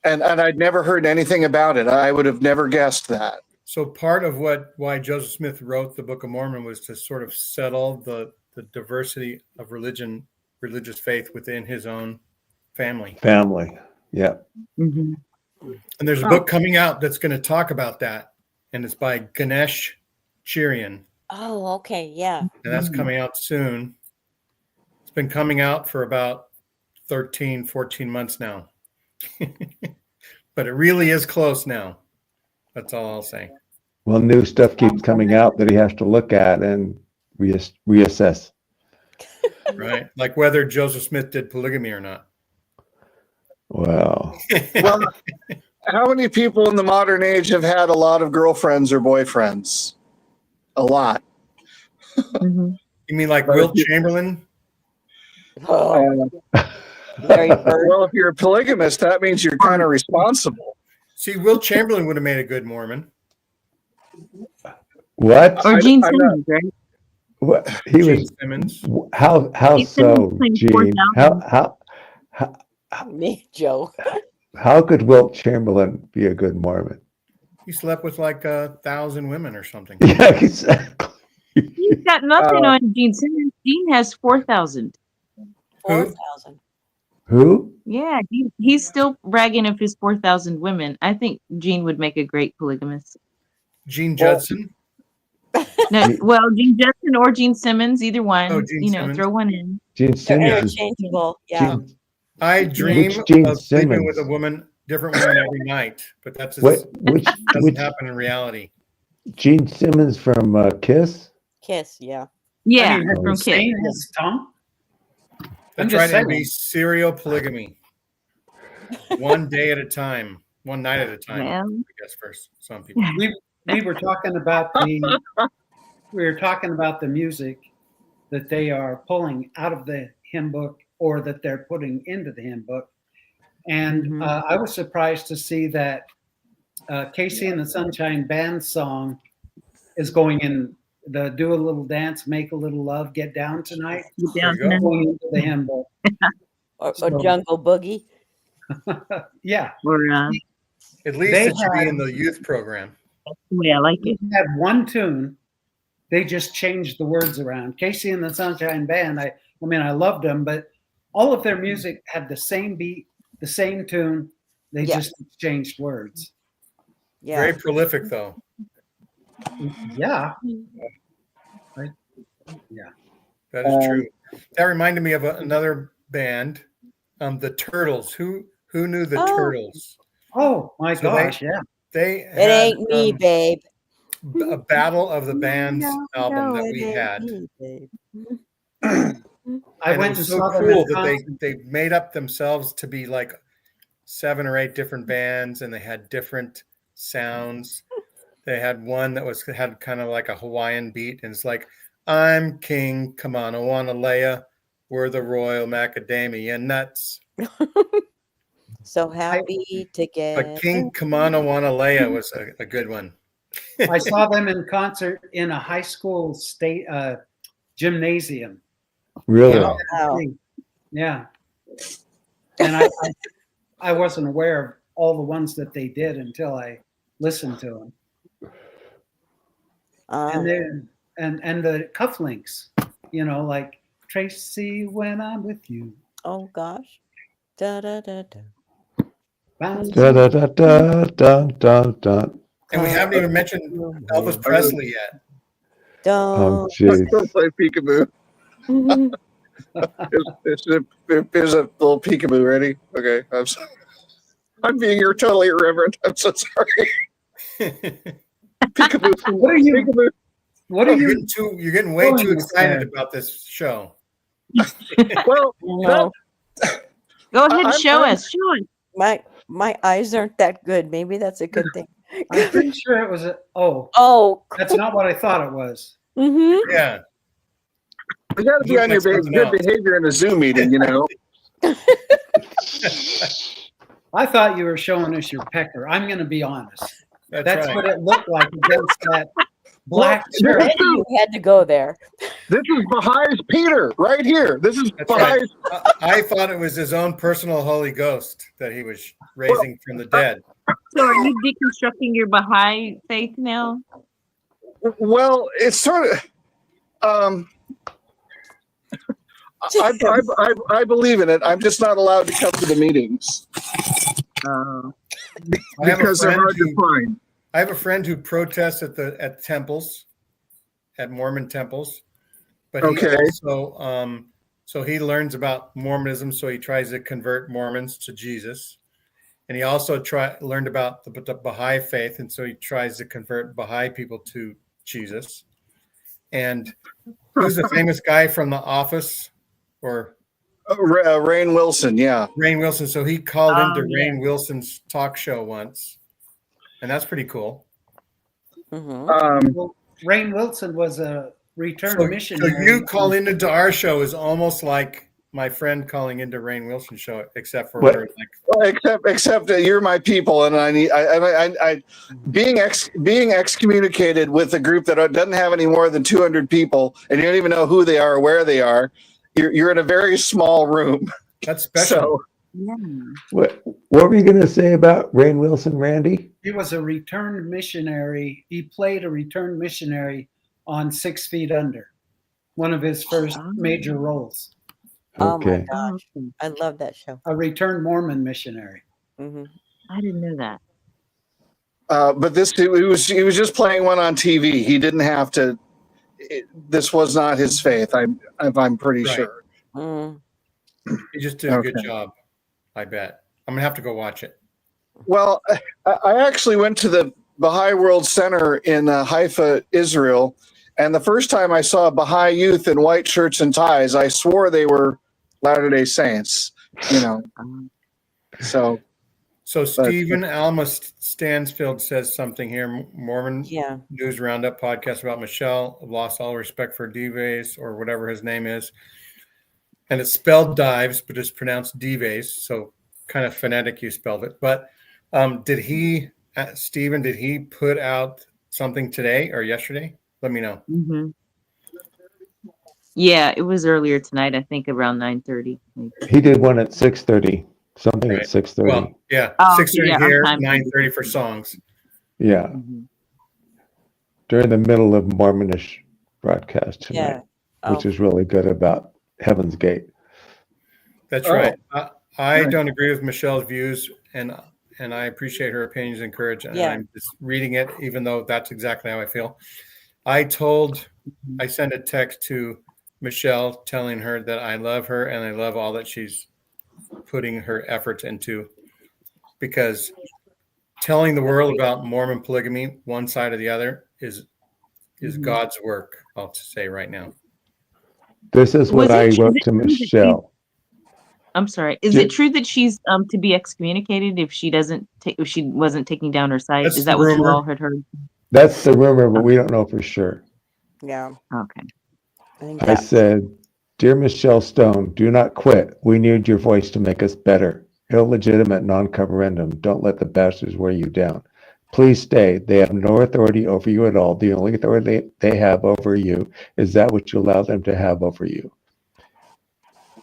G: I'd never heard anything about it. I would have never guessed that.
B: So part of why Joseph Smith wrote the Book of Mormon was to sort of settle the diversity of religious faith within his own family.
A: Yeah.
F: Mm-hmm.
B: And there's a book coming out that's going to talk about that, and it's by Ganesh Chirian.
D: Oh, okay, yeah.
B: And that's coming out soon. It's been coming out for about 13, 14 months now. But it really is close now. That's all I'll say.
A: Well, new stuff keeps coming out that he has to look at and reassess.
B: Right? Like whether Joseph Smith did polygamy or not.
A: Well,
G: how many people in the modern age have had a lot of girlfriends or boyfriends? A lot.
F: Mm-hmm.
B: You mean like Wilt Chamberlain?
D: Oh,
G: well, if you're a polygamist, that means you're kind of responsible.
B: See, Wilt Chamberlain would have made a good Mormon.
A: what?
F: Or Gene Simmons, right?
A: What he
B: Gene
A: was?
B: Simmons.
A: How so, Gene? How
D: me, Joe.
A: how could Wilt Chamberlain be a good Mormon?
B: He slept with like 1,000 women or something.
A: Yeah, exactly.
F: He's got nothing on Gene Simmons. Gene has 4,000.
D: 4,000.
A: Who?
F: Yeah, he's still bragging of his 4,000 women. I think Gene would make a great polygamist.
B: Gene Judson.
F: No, well, Gene Judson or Gene Simmons, either one.
B: Oh, Gene Simmons.
F: Throw one in.
A: Gene
D: They're
A: Simmons. is-
D: interchangeable. Yeah.
A: Gene-
B: I dream
A: Which Gene
B: of sleeping
A: Simmons?
B: with a woman, different woman every night, but that's just,
A: Which
B: doesn't happen in reality.
A: Gene Simmons from Kiss?
D: Kiss, yeah.
F: Yeah,
C: I mean, have
F: from
C: you
F: Kiss.
C: seen his tongue? I'm
B: That's
C: just
B: right. It'd
C: saying.
B: be serial polygamy. One day at a time, one night at a time.
F: Well.
B: I guess for some people.
C: We were talking about the music that they are pulling out of the hymn book or that they're putting into the hymn book. And I was surprised to see that Casey and the Sunshine Band song is going in the Do a Little Dance, Make a Little Love, Get Down Tonight.
F: Down
B: There you go.
C: Going into the hymn book.
D: Or
C: So-
D: Jungle Boogie.
C: Yeah.
F: Or
B: At least
C: They
B: it should be
C: had-
B: in the youth program.
F: the way I like it.
C: We had one tune They just changed the words around. Casey and the Sunshine Band, I mean, I loved them, but all of their music had the same beat, the same tune. They just changed words.
D: Yeah.
B: Very prolific, though.
C: Yeah.
B: That is true. That reminded me of another band, the Turtles. Who knew the Turtles?
C: Oh my gosh!
B: They
D: It ain't me, babe.
B: A Battle of the Bands album that we had.
C: I went and
B: so
C: saw them
B: cool
C: in
B: that
C: concert.
B: they made up themselves to be like 7 or 8 different bands, and they had different sounds. They had one that had kind of like a Hawaiian beat, and it's like, I'm King Kamanawanalea, we're the Royal Macadamia Nuts.
D: So happy to get.
B: But King Kamanawanalea was a good one.
C: I saw them in concert in a high school state gymnasium.
A: Really?
D: Wow.
C: Yeah. And I wasn't aware of all the ones that they did until I listened to them. And then and the cufflinks, you know, like Tracy, when I'm with you.
D: Oh gosh. Da da da da.
A: Da da da da da da da.
B: And we haven't even mentioned Elvis Presley yet.
A: Oh,
D: Don't.
A: jeez.
G: Don't play peekaboo. Here's a little peekaboo. Ready? Okay. I'm being here totally irreverent. I'm so sorry. Peekaboo.
C: What are you?
G: Peekaboo.
C: What are you?
B: You're getting way too excited about this show.
G: Well,
D: No.
F: Go ahead, show us.
D: My eyes aren't that good. Maybe that's a good thing.
C: I'm pretty sure it was
D: Oh.
C: that's not what I thought it was.
D: Mm-hmm.
B: Yeah.
G: you got to be on your good behavior in a Zoom meeting, you know.
C: I thought you were showing us your pecker. I'm going to be honest. That's
B: right.
C: what it looked like against that black shirt.
D: You had to go there.
G: This is Bahai's Peter right here. This is
B: That's right.
G: Bahai's.
B: I thought it was his own personal Holy Ghost that he was raising from the dead.
F: So are you deconstructing your Baha'i faith now?
G: Well, it's sort of. I believe in it. I'm just not allowed to come to the meetings because they're hard to find.
B: I have a friend who protests at temples, at Mormon temples, but he also so he learns about Mormonism, so he tries to convert Mormons to Jesus, and he also learned about the Baha'i faith, and so he tries to convert Baha'i people to Jesus. And who's the famous guy from The Office? Or
G: Rainn Wilson, yeah.
B: Rainn Wilson. So he called into Rainn Wilson's talk show once, and that's pretty cool.
D: Mm-hmm.
C: Well, Rainn Wilson was a returned missionary.
B: So you calling into our show is almost like my friend calling into Rainn Wilson's show, except for we're like,
G: except that you're my people, and I being excommunicated with a group that doesn't have any more than 200 people, and you don't even know who they are or where they are. You're in a very small room.
B: That's special.
F: Yeah.
A: What were you going to say about Rainn Wilson, Randy?
C: He was a returned missionary. He played a returned missionary on 6 Feet Under, one of his first major roles.
A: Okay.
D: Oh my gosh. I love that show.
C: A returned Mormon missionary.
D: Mm-hmm.
F: I didn't know that.
G: But he was just playing one on TV. He didn't have to. This was not his faith. I'm pretty sure.
D: Mm.
B: He just did a good job. I bet. I'm gonna have to go watch it.
G: Well, I actually went to the Baha'i World Center in Haifa, Israel, and the first time I saw Baha'i youth in white shirts and ties, I swore they were Latter-day Saints. You know, So
B: Stephen Alma Stansfield says something here. Mormon News Roundup podcast about Michelle. Lost all respect for Dives or whatever his name is. And it's spelled Dives, but it's pronounced Dives. So kind of phonetic you spelled it. But Stephen, did he put out something today or yesterday? Let me know.
F: Mm-hmm. Yeah, it was earlier tonight. I think around 9:30.
A: He did one at 6:30. Something at 6:30.
B: Well, yeah, 6:30 here, 9:30 for songs.
A: Yeah.
F: Mm-hmm.
A: During the middle of Mormonish broadcast tonight,
D: Yeah.
A: which is really good about Heaven's Gate.
B: That's right. I don't agree with Michelle's views, and I appreciate her opinions and courage. And
D: Yeah.
B: I'm just reading it, even though that's exactly how I feel. I sent a text to Michelle telling her that I love her and I love all that she's putting her efforts into, because telling the world about Mormon polygamy, one side or the other, is God's work. I'll say right now.
A: This is what I wrote to Michelle.
F: I'm sorry. Is it true that she's to be excommunicated if she wasn't taking down her site?
B: That's
F: Is that
B: the
F: what you
B: rumor.
F: all had heard?
A: That's the rumor, but we don't know for sure.
D: Yeah.
F: Okay.
A: I said, "Dear Michelle Stone, do not quit. We need your voice to make us better. Illegitimate non-coverendum. Don't let the bastards wear you down. Please stay. They have no authority over you at all. The only authority they have over you is that which you allow them to have over you.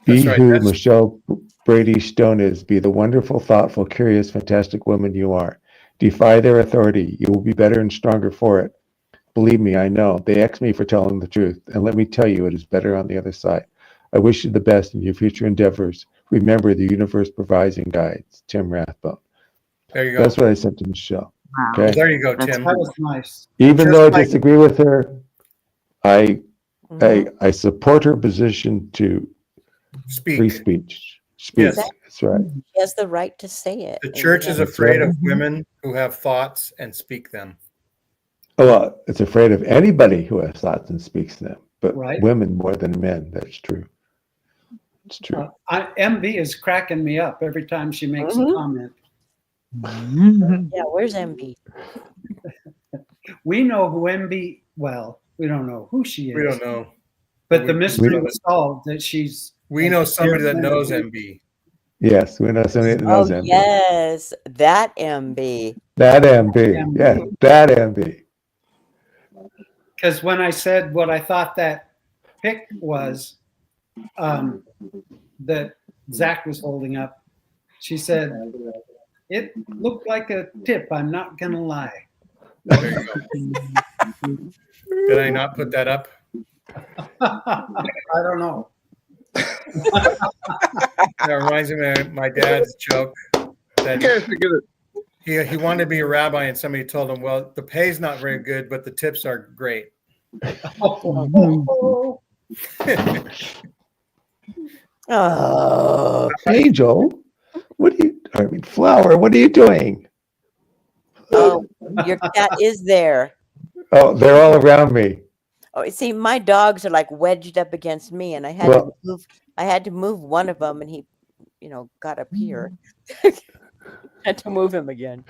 A: Be who Michelle Brady Stone is. Be the wonderful, thoughtful, curious, fantastic woman you are. Defy their authority. You will be better and stronger for it. Believe me, I know. They asked me for telling the truth, and let me tell you, it is better on the other side. I wish you the best in your future endeavors. Remember, the universe provides and guides. Tim Rathbone."
B: There you go.
A: That's what I sent to Michelle.
F: Wow.
A: Okay.
B: There you go, Tim.
C: That was nice.
A: Even though I
B: like-
A: disagree with her, I support her position to free
B: Speak.
A: speech.
B: Yes.
A: That's right.
D: He has the right to say it.
B: The
D: and
B: church
D: he
B: is
D: has-
B: afraid of women who have thoughts and speak them.
A: Well, it's afraid of anybody who has thoughts and speaks them, but
C: Right.
A: women more than men. That's true. It's true.
C: MB is cracking me up every time she makes a comment.
D: Yeah, where's MB?
C: We know who MB, well, we don't know who she is.
B: We don't know.
C: But the mystery
B: we-
C: was solved that she's.
B: We know somebody that knows MB.
A: Yes, we know somebody that knows
D: Oh,
A: MB.
D: yes, that MB.
A: That MB. Yeah, that MB.
C: Because when I said what I thought that pic was, that Zach was holding up, she said, "It looked like a tip, I'm not going to lie."
B: There you go. Did I not put that up?
C: I don't know.
B: That reminds me of my dad's joke that
G: You guys are good
B: he wanted to be a rabbi, and somebody told him, "Well, the pay's not very good, but the tips are great."
D: Oh,
A: Angel, Flower, what are you doing?
D: oh, your cat is there.
A: Oh, they're all around me.
D: Oh, see, my dogs are like wedged up against me, and I had to move. I had to move one of them, and he, got up here. Had to move him again.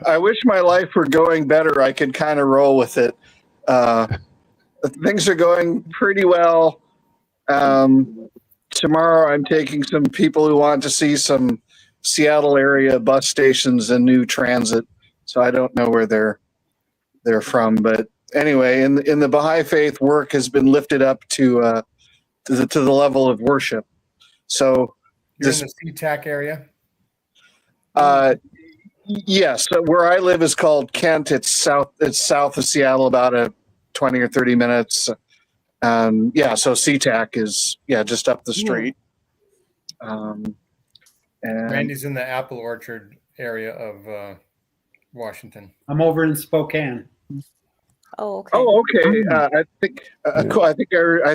G: I wish my life were going better. I could kind of roll with it. Things are going pretty well. Tomorrow I'm taking some people who want to see some Seattle area bus stations and new transit. So I don't know where they're from, but anyway, in the Baha'i faith, work has been lifted up to the level of worship. So
B: You're in the SeaTac area?
G: Yes, where I live is called Kent. It's south of Seattle, about a 20 or 30 minutes. So SeaTac is just up the street. And
B: Randy's in the apple orchard area of Washington.
C: I'm over in Spokane.
D: Oh, okay.
G: oh, okay. I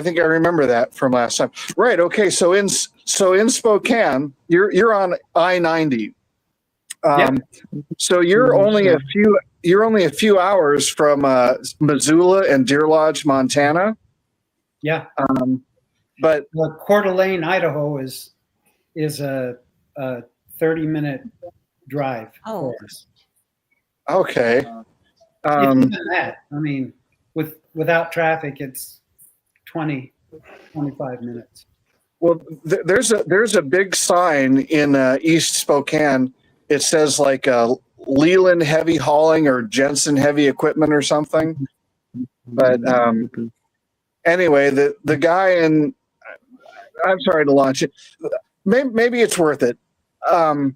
G: think I remember that from last time. Right. Okay. So in Spokane, you're on I-90. So you're only a few hours from Missoula and Deer Lodge, Montana.
C: Yeah.
G: But
C: Coeur d'Alene, Idaho is a 30-minute drive for us.
G: Okay.
C: Even that, I mean, without traffic, it's 20, 25 minutes.
G: Well, there's a big sign in East Spokane. It says like Leland Heavy Hauling or Jensen Heavy Equipment or something. But anyway, the guy in, I'm sorry to launch it. Maybe it's worth it. The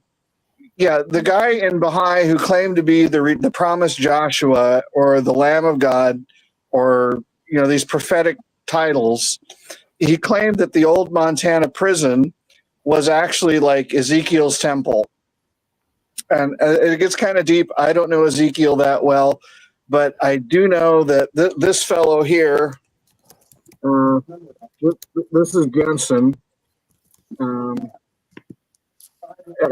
G: guy in Baha'i who claimed to be the promised Joshua or the Lamb of God or these prophetic titles. He claimed that the old Montana prison was actually like Ezekiel's temple. And it gets kind of deep. I don't know Ezekiel that well, but I do know that this fellow here, this is Jensen. I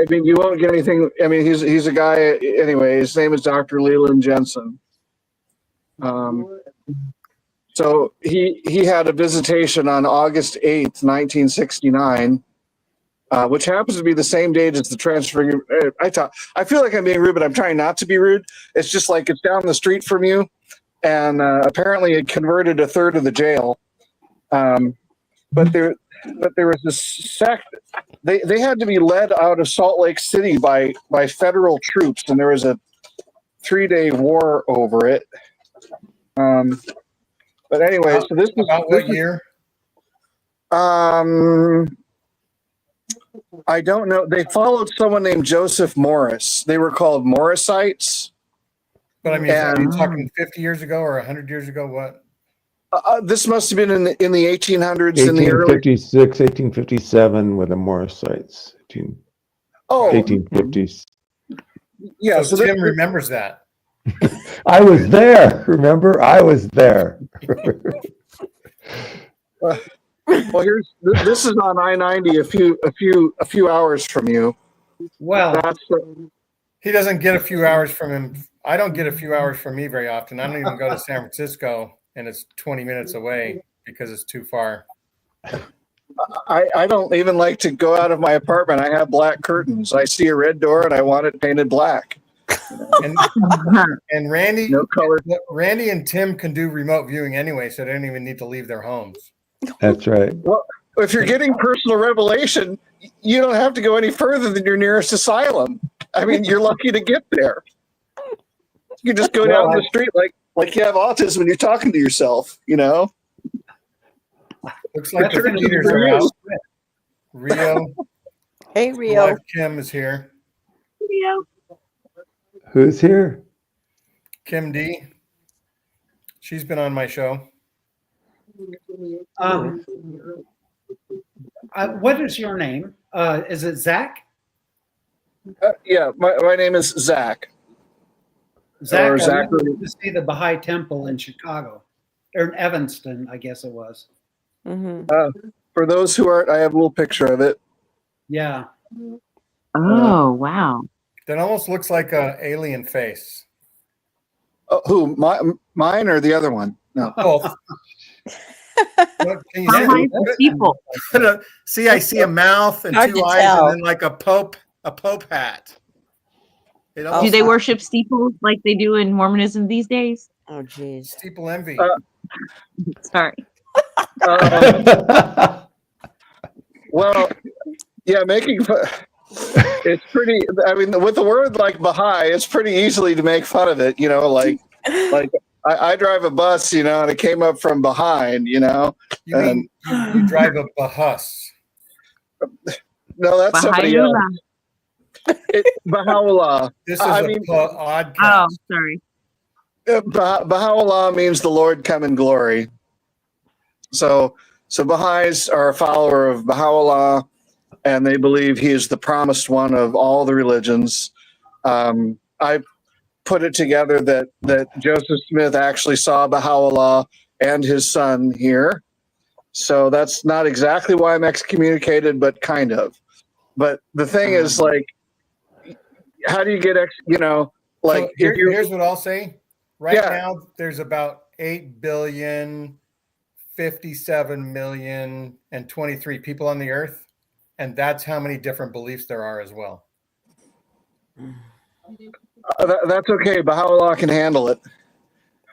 G: mean, you won't get anything. I mean, he's a guy anyway. His name is Dr. Leland Jensen. So he had a visitation on August 8th, 1969, which happens to be the same date as the transferring. I feel like I'm being rude, but I'm trying not to be rude. It's just like it's down the street from you, and apparently it converted a third of the jail. But there was this sect. They had to be led out of Salt Lake City by federal troops, and there was a 3-day war over it. But anyway, so this is
B: about what year?
G: I don't know. They followed someone named Joseph Morris. They were called Morrisites.
B: But I mean, are you talking 50 years ago or 100 years ago? What?
G: This must have been in the 1800s, in the early
A: 1856, 1857 with the Morrisites. 1850s.
G: Yeah,
B: so Tim remembers that.
A: I was there. Remember, I was there.
G: Well, this is on I-90, a few hours from you.
C: Well,
B: he doesn't get a few hours from him. I don't get a few hours from me very often. I don't even go to San Francisco, and it's 20 minutes away because it's too far.
G: I don't even like to go out of my apartment. I have black curtains. I see a red door and I want it painted black.
B: And Randy,
G: no color.
B: Randy and Tim can do remote viewing anyway, so they don't even need to leave their homes.
A: That's right.
G: Well, if you're getting personal revelation, you don't have to go any further than your nearest asylum. I mean, you're lucky to get there. You just go down the street like you have autism and you're talking to yourself,
B: Looks like the computers are out. Rio.
D: Hey, Rio.
B: Live Kim is here.
F: Rio.
A: Who's here?
B: Kim D. She's been on my show.
C: What is your name? Is it Zach?
G: Yeah, my name is Zach.
C: Zach,
G: Or
C: I
G: Zach.
C: went to see the Baha'i Temple in Chicago, or in Evanston, I guess it was.
D: Mm-hmm.
G: For those who aren't, I have a little picture of it.
C: Yeah.
F: Oh, wow.
B: That almost looks like an alien face.
G: Who? Mine or the other one? No.
B: Both. Can you
F: Behind the people.
B: see, I see a mouth and
D: Hard
B: two
D: to
B: eyes,
D: tell.
B: and then like a pope hat.
F: Do they worship steeples like they do in Mormonism these days?
D: Oh, geez.
B: Steeple envy.
F: Sorry.
G: Well, yeah, making fun. It's pretty. I mean, with the word like Baha'i, it's pretty easily to make fun of it. Like I drive a bus, and it came up from behind.
B: You mean you drive a bus?
G: No, that's somebody else. Baha'u'llah.
B: This is odd.
F: Oh, sorry.
G: Baha'u'llah means the Lord come in glory. So Baha'is are a follower of Baha'u'llah, and they believe he is the promised one of all the religions. I put it together that Joseph Smith actually saw Baha'u'llah and his son here. So that's not exactly why I'm excommunicated, but kind of. But the thing is, how do you get
B: So here's what I'll say. Right now, there's about 8 billion, 57 million, and 23 people on the earth. And that's how many different beliefs there are as well.
G: That's okay. Baha'u'llah can handle it.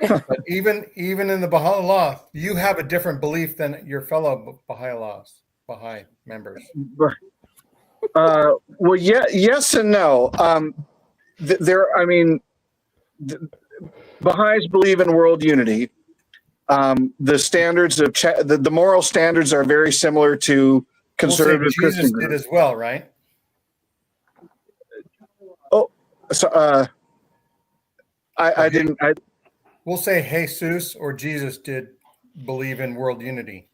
B: But even in the Baha'u'llah, you have a different belief than your fellow Baha'i members.
G: Well, yes and no. Baha'is believe in world unity. The standards of the moral standards are very similar to conservative Christian
B: Jesus
G: groups.
B: did as well, right?
G: Oh, so I didn't.
B: We'll say Jesus or Jesus did believe in world unity.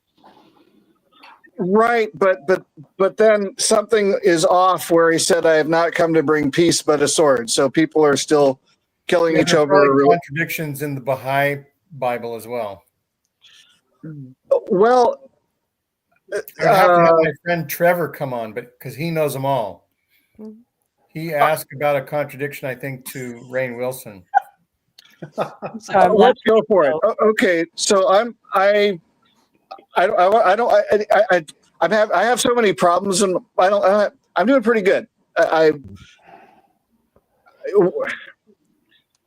G: Right, but then something is off where he said, "I have not come to bring peace but a sword." So people are still killing each
B: There are
G: other.
B: probably contradictions in the Baha'i Bible as well.
G: Well,
B: I'd have to have my friend Trevor come on, but because he knows them all. He asked about a contradiction, I think, to Rainn Wilson.
D: Sorry,
G: let's go for it. Okay, so I have so many problems, and I'm doing pretty good.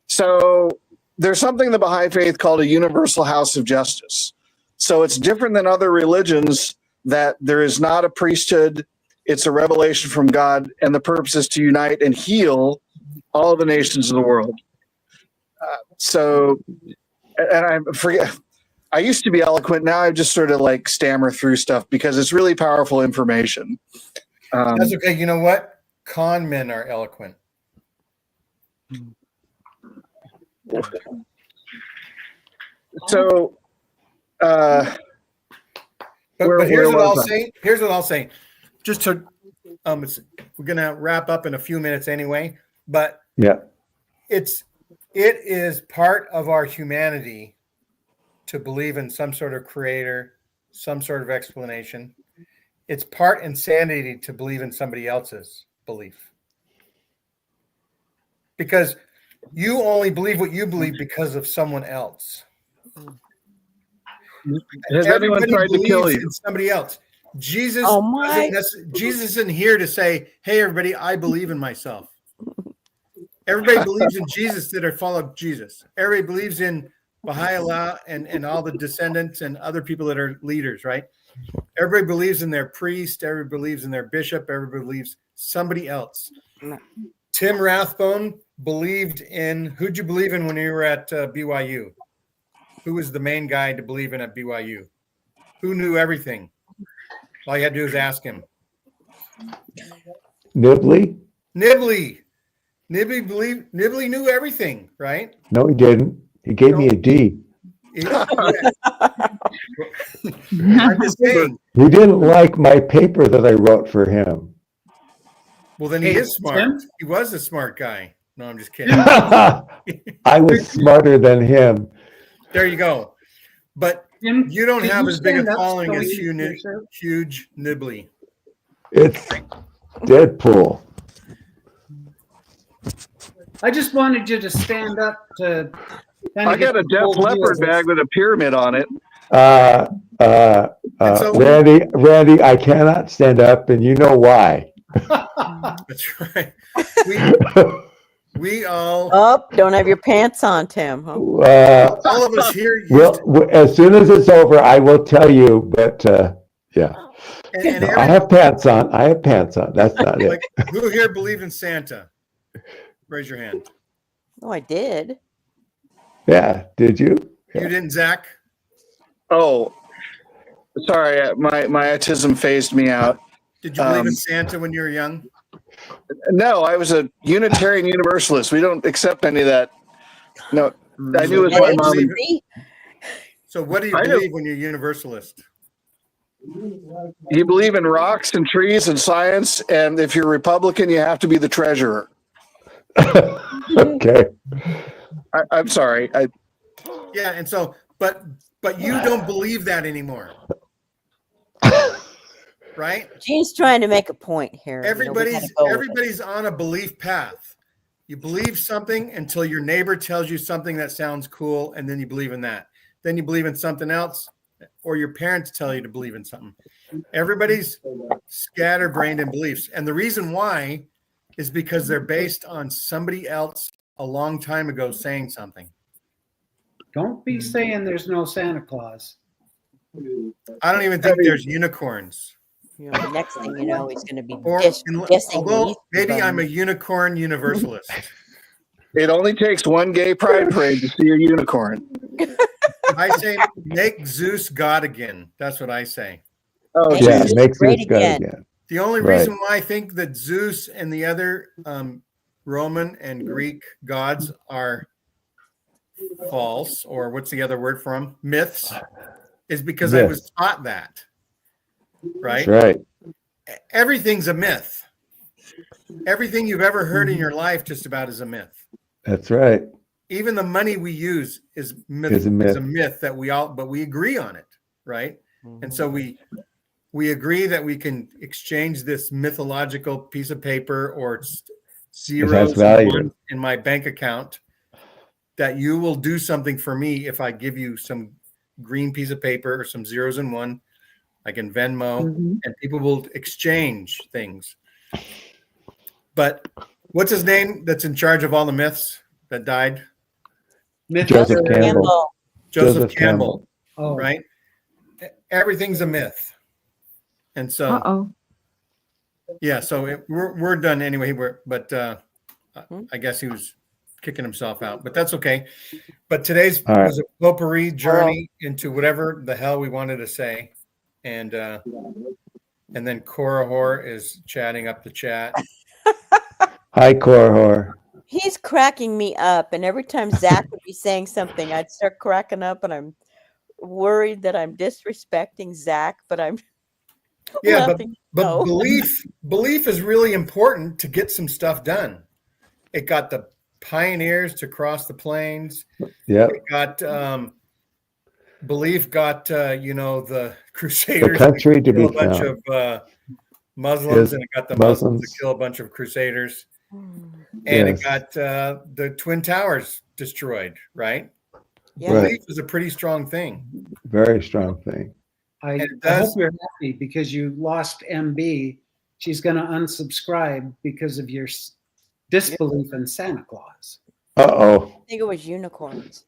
G: So there's something in the Baha'i faith called a universal house of justice. So it's different than other religions that there is not a priesthood. It's a revelation from God, and the purpose is to unite and heal all the nations of the world. And I forget, I used to be eloquent. Now I just sort of like stammer through stuff because it's really powerful information.
B: That's okay. You know what? Con men are eloquent.
G: So,
B: but here's what I'll say. Here's what I'll say. Just to, we're gonna wrap up in a few minutes anyway. But
A: yeah,
B: it is part of our humanity to believe in some sort of creator, some sort of explanation. It's part insanity to believe in somebody else's belief. Because you only believe what you believe because of someone else.
G: Has anyone tried to kill you?
B: In somebody else. Jesus isn't here to say, "Hey, everybody, I believe in myself." Everybody believes in Jesus that are follow Jesus. Everybody believes in Baha'u'llah and all the descendants and other people that are leaders, right? Everybody believes in their priest. Everybody believes in their bishop. Everybody believes somebody else. Tim Rathbone believed in, who'd you believe in when you were at BYU? Who was the main guy to believe in at BYU? Who knew everything? All you had to do is ask him.
A: Nibley?
B: Nibley knew everything, right?
A: No, he didn't. He gave me a D.
B: I'm just saying.
A: He didn't like my paper that I wrote for him.
B: Well, then he is smart. Tim? He was a smart guy. No, I'm just kidding.
A: I was smarter than him.
B: There you go. But you don't have as big a following as huge Nibley.
A: It's Deadpool.
C: I just wanted you to stand up to.
G: I got a Def Leppard bag with a pyramid on it.
A: Randy, I cannot stand up, and you know why.
B: That's right. We all.
D: Oh, don't have your pants on, Tim. Huh?
B: All of us here.
A: As soon as it's over, I will tell you. But yeah, I have pants on. That's not it.
B: Who here believed in Santa? Raise your hand.
D: Oh, I did.
A: Yeah, did you?
B: You didn't, Zach?
G: Oh, sorry. My autism phased me out.
B: Did you believe in Santa when you were young?
G: No, I was a Unitarian Universalist. We don't accept any of that. No, I knew it was my mom.
B: So what do you believe when you're Universalist?
G: You believe in rocks and trees and science, and if you're Republican, you have to be the treasurer.
A: Okay.
G: I'm sorry.
B: Yeah, and so, but you don't believe that anymore, right?
D: Gene's trying to make a point here.
B: Everybody's on a belief path. You believe something until your neighbor tells you something that sounds cool, and then you believe in that. Then you believe in something else, or your parents tell you to believe in something. Everybody's scatterbrained in beliefs, and the reason why is because they're based on somebody else a long time ago saying something.
C: Don't be saying there's no Santa Claus.
B: I don't even think there's unicorns.
D: You know, the next thing you know, he's going to be
B: although maybe I'm a unicorn universalist.
G: It only takes one gay pride parade to see a unicorn.
B: I say make Zeus God again. That's what I say.
G: Oh,
A: yeah, make Zeus God again.
B: The only reason why I think that Zeus and the other Roman and Greek gods are false, or what's the other word for them? Myths. is because I
A: Myth.
B: was taught that. Right?
A: That's right.
B: Everything's a myth. Everything you've ever heard in your life just about is a myth.
A: That's right.
B: Even the money we use is myth,
A: Is a myth.
B: is a myth that but we agree on it, right? And so we agree that we can exchange this mythological piece of paper or zeros and
A: value.
B: ones in my bank account, that you will do something for me if I give you some green piece of paper or some zeros and one. I can Venmo, and people will exchange things. But what's his name that's in charge of all the myths that died?
A: Joseph Campbell.
B: Joseph Campbell.
C: Oh,
B: Right? Everything's a myth. And so,
F: Uh-oh.
B: yeah, so we're done anyway. But I guess he was kicking himself out, but that's okay. But today's
A: All right.
B: was a potpourri journey into whatever the hell we wanted to say. And then Korahor is chatting up the chat.
A: Hi, Korahor.
D: He's cracking me up, and every time Zach would be saying something, I'd start cracking up, and I'm worried that I'm disrespecting Zach, but I'm
B: Yeah,
D: laughing.
B: but
D: No.
B: belief is really important to get some stuff done. It got the pioneers to cross the plains.
A: Yep.
B: It got belief got the Crusaders
A: The country to
B: kill
A: be
B: a bunch
A: found.
B: of Muslims, and it got the Muslims to kill a bunch of Crusaders, and it got the Twin Towers destroyed. Right?
D: Yeah.
A: Right.
B: Belief is a pretty strong thing.
A: Very strong thing.
C: I hope you're happy because you lost MB. She's going to unsubscribe because of your disbelief in Santa Claus.
A: Uh-oh.
D: I think it was unicorns.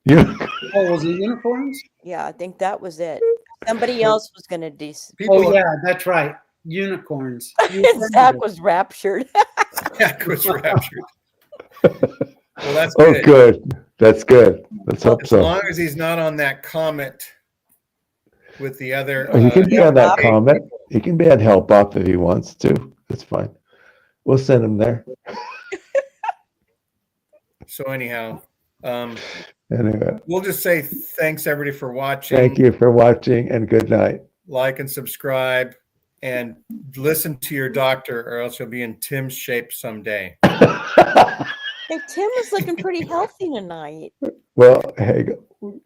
C: Oh, was it unicorns?
D: Yeah, I think that was it. Somebody else was going to
C: Oh, yeah, that's right. Unicorns.
D: Zach was raptured.
B: Zach was raptured. Well, that's
A: Oh,
B: good.
A: good. That's good. Let's hope
B: As
A: so.
B: long as he's not on that comet with the other.
A: Oh, he can be on that comment. He can be on help up if he wants to. That's fine. We'll send him there.
B: So anyhow,
A: Anyway,
B: we'll just say thanks everybody for watching.
A: thank you for watching and good night.
B: Like and subscribe and listen to your doctor, or else you'll be in Tim's shape someday.
D: Hey, Tim is looking pretty healthy tonight.
A: Well, hey,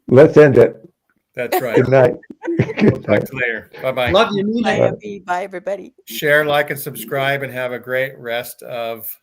A: let's end it.
B: That's right.
A: Good night.
B: We'll
A: Good
B: talk
A: night.
B: to you later. Bye-bye.
C: Love you, Nina.
D: Bye, everybody.
B: Share, like, and subscribe, and have a great rest of